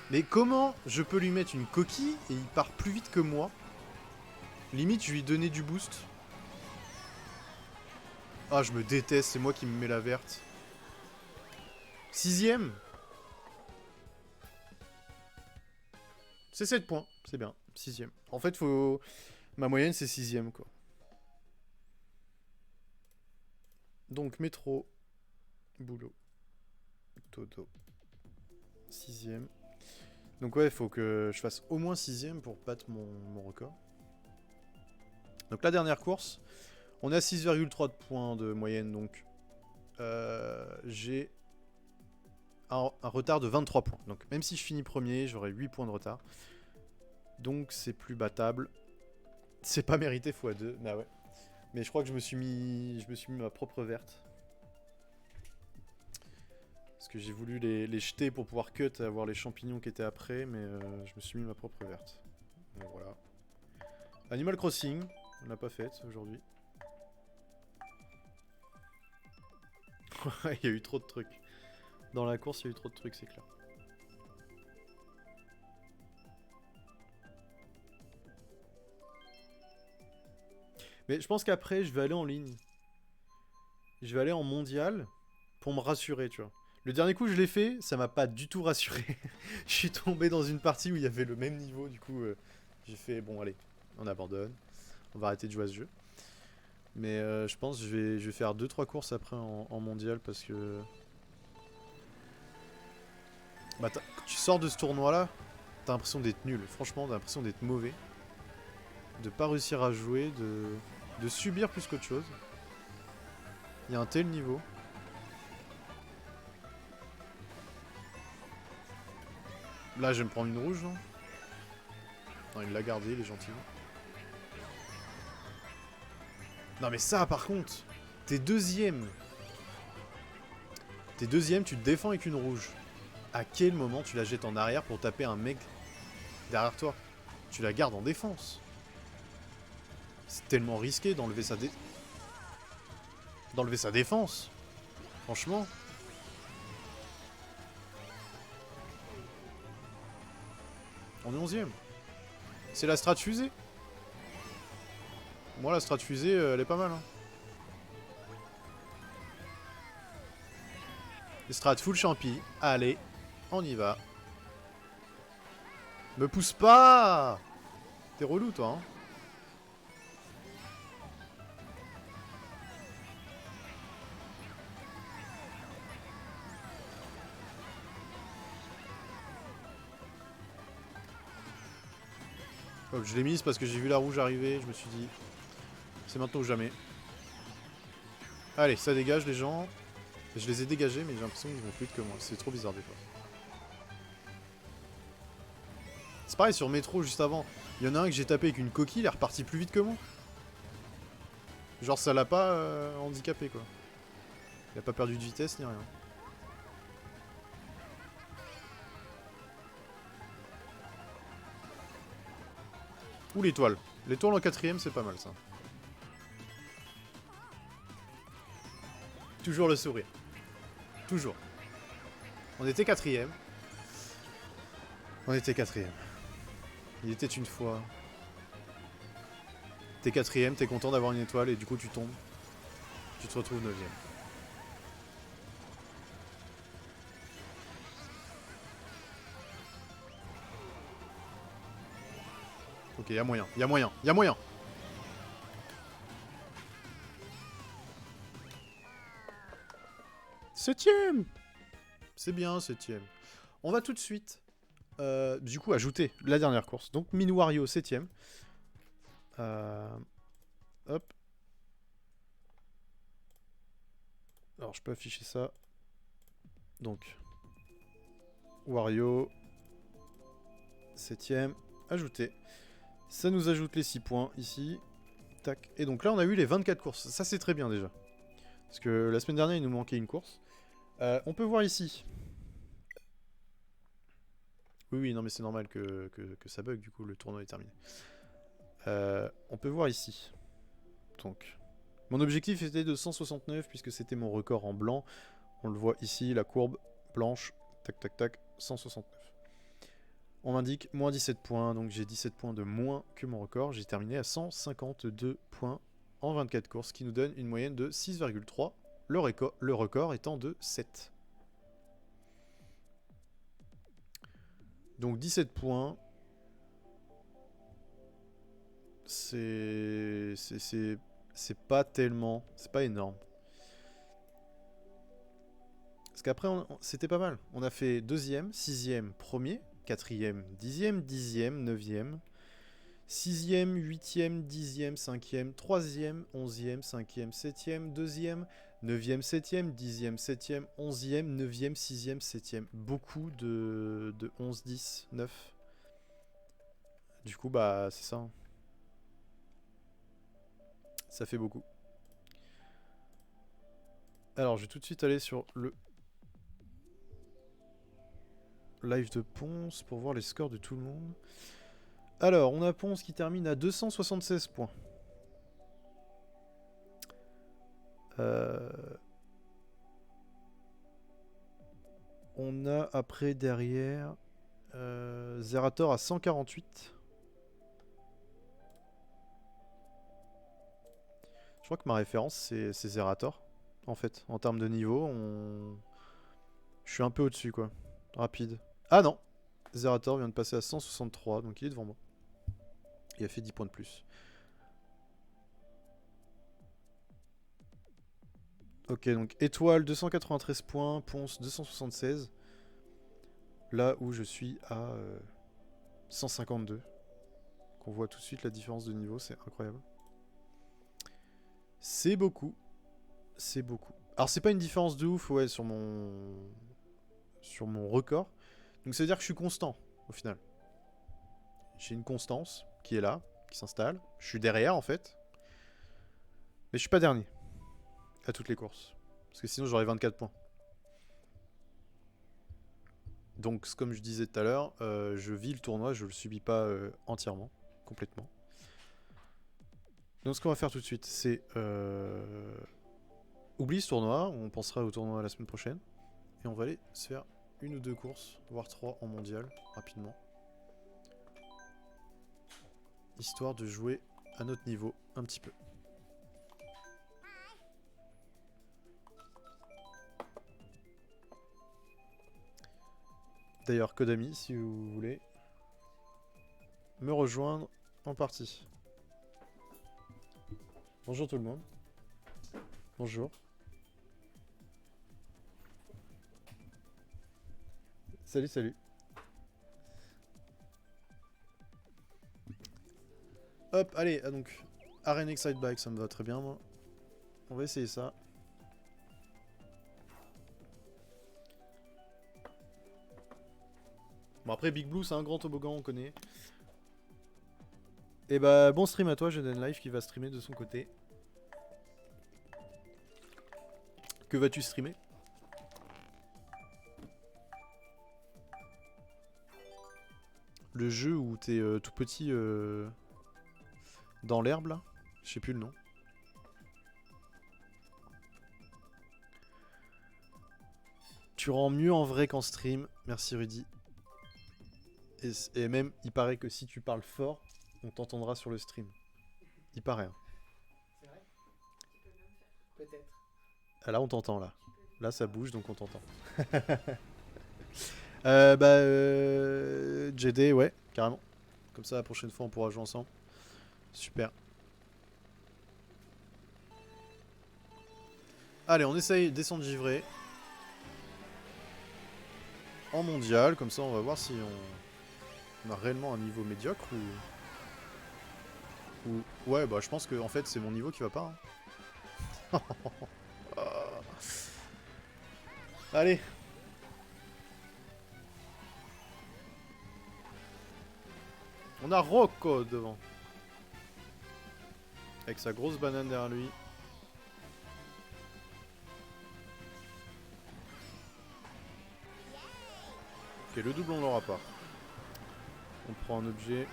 A: Mais comment je peux lui mettre une coquille et il part plus vite que moi? Limite, je lui ai donné du boost. Ah, je me déteste, c'est moi qui me mets la verte. 6ème. C'est 7 points, c'est bien. 6ème. En fait, faut... ma moyenne, c'est 6ème, quoi. Donc, métro, boulot, dodo. 6ème. Donc ouais, il faut que je fasse au moins 6ème pour battre mon record. Donc la dernière course, on a 6,3 points de moyenne, donc j'ai un retard de 23 points. Donc même si je finis premier, j'aurai 8 points de retard. Donc c'est plus battable. C'est pas mérité x2, bah ouais. Mais je crois que je me suis mis ma propre verte. Parce que j'ai voulu les jeter pour pouvoir cut et avoir les champignons qui étaient après, mais je me suis mis ma propre verte. Donc voilà. Animal Crossing, on l'a pas faite aujourd'hui. Il y a eu trop de trucs. Dans la course, il y a eu trop de trucs, c'est clair. Mais je pense qu'après, je vais aller en ligne. Je vais aller en mondial pour me rassurer, tu vois. Le dernier coup, je l'ai fait, ça m'a pas du tout rassuré. Je suis tombé dans une partie où il y avait le même niveau, du coup, j'ai fait, bon, allez, on abandonne. On va arrêter de jouer à ce jeu. Mais je pense que je vais faire 2-3 courses après en mondial parce que... Bah, tu sors de ce tournoi-là, t'as l'impression d'être nul. Franchement, t'as l'impression d'être mauvais. De pas réussir à jouer, de subir plus qu'autre chose. Il y a un tel niveau. Là, je vais me prendre une rouge, non? Non, il l'a gardé, il est gentil. Non, mais ça, par contre, t'es deuxième. T'es deuxième, tu te défends avec une rouge. À quel moment tu la jettes en arrière pour taper un mec derrière toi? Tu la gardes en défense. C'est tellement risqué d'enlever sa défense. Franchement. On est 11ème. C'est la strat fusée. Moi, la strat fusée, elle est pas mal. Hein. Les strat full champi. Allez, on y va. Me pousse pas! T'es relou, toi, hein. Hop, je l'ai mise parce que j'ai vu la rouge arriver, je me suis dit, c'est maintenant ou jamais. Allez, ça dégage les gens. Je les ai dégagés, mais j'ai l'impression qu'ils vont plus vite que moi. C'est trop bizarre des fois. C'est pareil sur métro juste avant. Il y en a un que j'ai tapé avec une coquille, il est reparti plus vite que moi. Genre ça l'a pas handicapé quoi. Il a pas perdu de vitesse ni rien. Ou l'étoile. L'étoile en 4ème, c'est pas mal ça. Toujours le sourire. Toujours. On était 4ème. On était 4ème. Il était une fois. T'es 4ème, t'es content d'avoir une étoile et du coup tu tombes. Tu te retrouves 9ème. Ok, y'a moyen, y'a moyen, y'a moyen. Septième. C'est bien, 7ème. On va tout de suite, du coup, ajouter la dernière course. Donc, Min Wario, 7ème. Hop. Alors, je peux afficher ça. Donc, Wario, 7ème. Ajouter. Ça nous ajoute les 6 points ici. Tac. Et donc là, on a eu les 24 courses. Ça, c'est très bien déjà. Parce que la semaine dernière, il nous manquait une course. On peut voir ici. Oui, oui, non, mais c'est normal que ça bug, du coup, le tournoi est terminé. On peut voir ici. Donc, mon objectif était de 169, puisque c'était mon record en blanc. On le voit ici, la courbe blanche. Tac, tac, tac, 169. On m'indique moins 17 points, donc j'ai 17 points de moins que mon record. J'ai terminé à 152 points en 24 courses, ce qui nous donne une moyenne de 6,3. Le record étant de 7. Donc 17 points. C'est pas tellement... C'est pas énorme. Parce qu'après, c'était pas mal. On a fait 2ème, 6ème, 1er, 4ème, 10ème, 10ème, 9ème, 6ème, 8ème, 10ème, 5ème, 3ème, 11ème, 5ème, 7ème, 2ème, 9ème, 7ème, 10ème, 7ème, 11ème, 9ème, 6ème, 7ème. Beaucoup de 11, 10, 9. Du coup, bah, c'est ça. Ça fait beaucoup. Alors, je vais tout de suite aller sur le live de Ponce pour voir les scores de tout le monde. Alors, on a Ponce qui termine à 276 points. On a après derrière Zerator à 148. Je crois que ma référence c'est Zerator. En fait, en termes de niveau, je suis un peu au-dessus quoi. Rapide. Ah non, Zerator vient de passer à 163, donc il est devant moi. Il a fait 10 points de plus. Ok, donc étoile 293 points, Ponce 276. Là où je suis à 152. On voit tout de suite la différence de niveau, c'est incroyable. C'est beaucoup. C'est beaucoup. Alors c'est pas une différence de ouf, ouais, sur mon record. Donc ça veut dire que je suis constant, au final. J'ai une constance qui est là, qui s'installe. Je suis derrière, en fait. Mais je suis pas dernier. À toutes les courses. Parce que sinon j'aurais 24 points. Donc comme je disais tout à l'heure, je vis le tournoi, je le subis pas entièrement, complètement. Donc ce qu'on va faire tout de suite, c'est... oublie ce tournoi, on pensera au tournoi la semaine prochaine. Et on va aller se faire une ou deux courses, voire 3 en mondial, rapidement. Histoire de jouer à notre niveau un petit peu. D'ailleurs, Kodami, si vous voulez me rejoindre en partie. Bonjour tout le monde. Bonjour. Salut, salut. Hop, allez, ah, donc, Arena Excite Bike, ça me va très bien, moi. On va essayer ça. Bon, après, Big Blue, c'est un grand toboggan, on connaît. Et bah, bon stream à toi, Jeden Life, qui va streamer de son côté. Que vas-tu streamer? Le jeu où t'es tout petit dans l'herbe, là? Je sais plus le nom. Tu rends mieux en vrai qu'en stream. Merci Rudy. Et même, il paraît que si tu parles fort, on t'entendra sur le stream. Il paraît. Hein.
B: C'est vrai? Tu peux même faire. Peut-être.
A: Ah, là, on t'entend, là. Là, ça bouge, donc on t'entend. JD, ouais, carrément. Comme ça, la prochaine fois, on pourra jouer ensemble. Super. Allez, on essaye descendre givré. En mondial, comme ça, on va voir si on a réellement un niveau médiocre ou... Ouais, bah je pense que en fait c'est mon niveau qui va pas. Hein. Allez. On a Rocco devant. Avec sa grosse banane derrière lui. Ok, le double on l'aura pas. On prend un objet.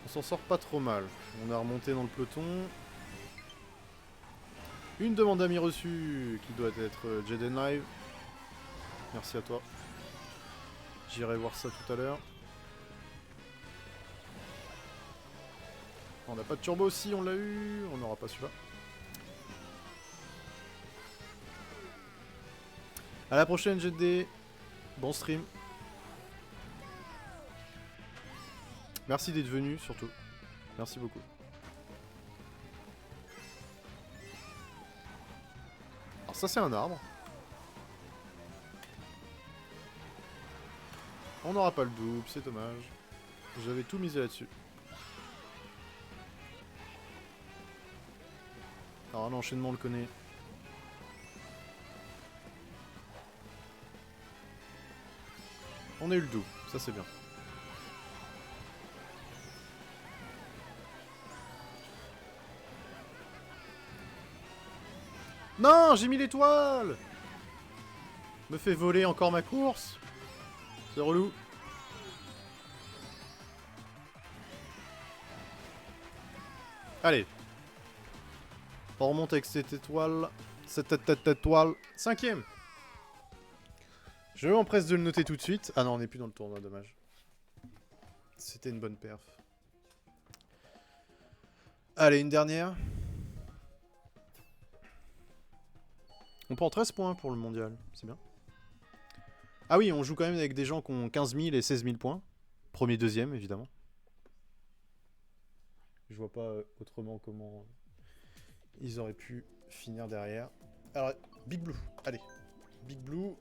A: On s'en sort pas trop mal. On a remonté dans le peloton. Une demande d'amis reçue qui doit être Jaden Live. Merci à toi. J'irai voir ça tout à l'heure. On n'a pas de turbo aussi, on l'a eu. On n'aura pas celui-là. À la prochaine GD. Bon stream. Merci d'être venu surtout. Merci beaucoup. Alors ça c'est un arbre. On n'aura pas le double, c'est dommage. J'avais tout misé là-dessus. Alors l'enchaînement on le connaît. On a eu le double, ça c'est bien. Non, j'ai mis l'étoile. Me fait voler encore ma course. C'est relou. Allez. On remonte avec cette étoile. Cette étoile. 5ème. Je m'empresse de le noter tout de suite. Ah non, on n'est plus dans le tournoi, dommage. C'était une bonne perf. Allez, une dernière. On prend 13 points pour le mondial, c'est bien. Ah oui, on joue quand même avec des gens qui ont 15 000 et 16 000 points. Premier, deuxième, évidemment. Je vois pas autrement comment ils auraient pu finir derrière. Alors, Big Blue, allez. Big Blue,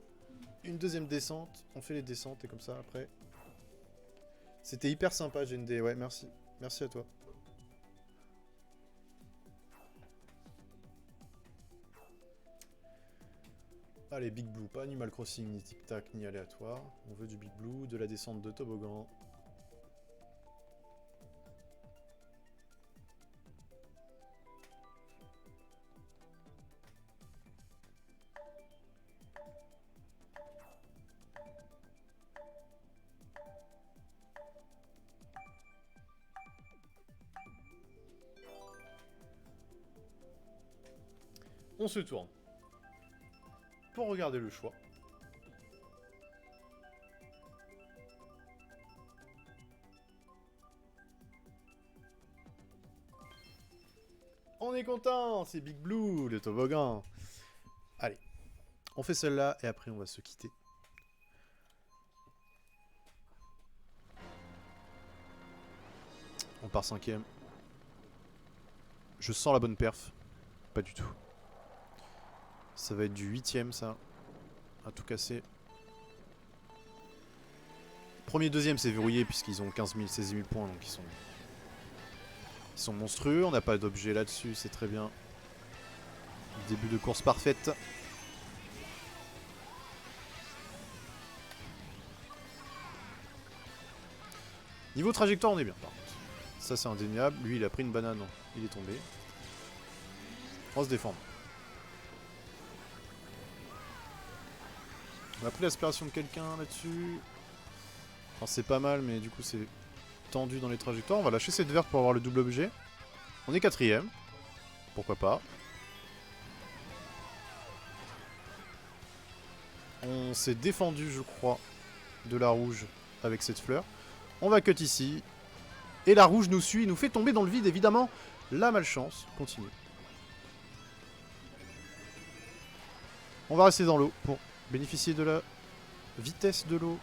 A: une deuxième descente. On fait les descentes et comme ça, après... C'était hyper sympa, GND. Ouais, merci. Merci à toi. Allez, Big Blue, pas Animal Crossing, ni Tic Tac, ni aléatoire. On veut du Big Blue, de la descente de toboggan. On se tourne. Pour regarder le choix. On est content, c'est Big Blue, le toboggan. Allez, on fait celle-là et après on va se quitter. On part 5ème. Je sens la bonne perf. Pas du tout. Ça va être du 8ème ça. À tout casser. Premier, deuxième c'est verrouillé puisqu'ils ont 15 000, 16 000 points, donc ils sont monstrueux. On n'a pas d'objet là-dessus, c'est très bien. Début de course parfaite. Niveau trajectoire, on est bien par contre. Ça c'est indéniable. Lui il a pris une banane, non. Il est tombé. On va se défendre. On a pris l'aspiration de quelqu'un là-dessus. Enfin c'est pas mal mais du coup c'est tendu dans les trajectoires. On va lâcher cette verte pour avoir le double objet. On est 4ème. Pourquoi pas. On s'est défendu je crois de la rouge avec cette fleur. On va cut ici. Et la rouge nous suit, nous fait tomber dans le vide évidemment. La malchance continue. On va rester dans l'eau pour bénéficier de la vitesse de l'eau.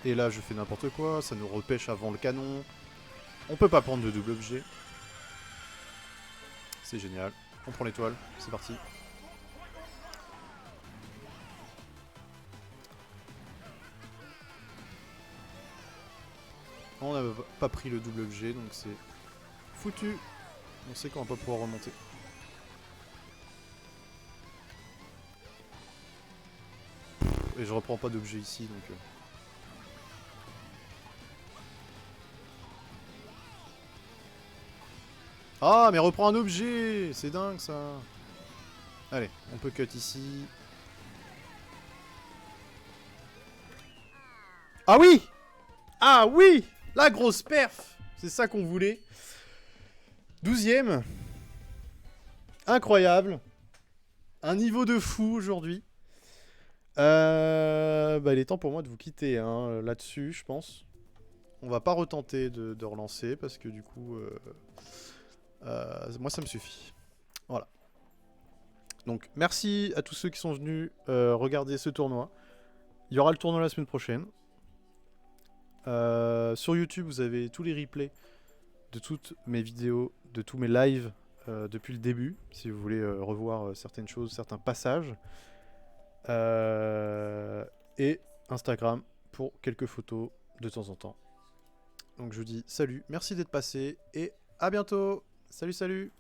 A: Et là je fais n'importe quoi, ça nous repêche avant le canon. On peut pas prendre de double objet. C'est génial. On prend l'étoile, c'est parti. On n'a pas pris le double objet donc c'est foutu. On sait qu'on va pas pouvoir remonter. Et je reprends pas d'objet ici donc... Ah mais reprends un objet. C'est dingue ça. Allez, on peut cut ici. Ah oui! Ah oui! La grosse perf! C'est ça qu'on voulait. 12ème. Incroyable. Un niveau de fou aujourd'hui. Bah, il est temps pour moi de vous quitter hein, là-dessus, je pense. On va pas retenter de relancer parce que du coup... moi ça me suffit. Voilà. Donc merci à tous ceux qui sont venus regarder ce tournoi. Il y aura le tournoi la semaine prochaine. Sur YouTube vous avez tous les replays de toutes mes vidéos, de tous mes lives depuis le début. Si vous voulez revoir certaines choses, certains passages. Et Instagram pour quelques photos de temps en temps. Donc je vous dis salut, merci d'être passé et à bientôt. Salut salut.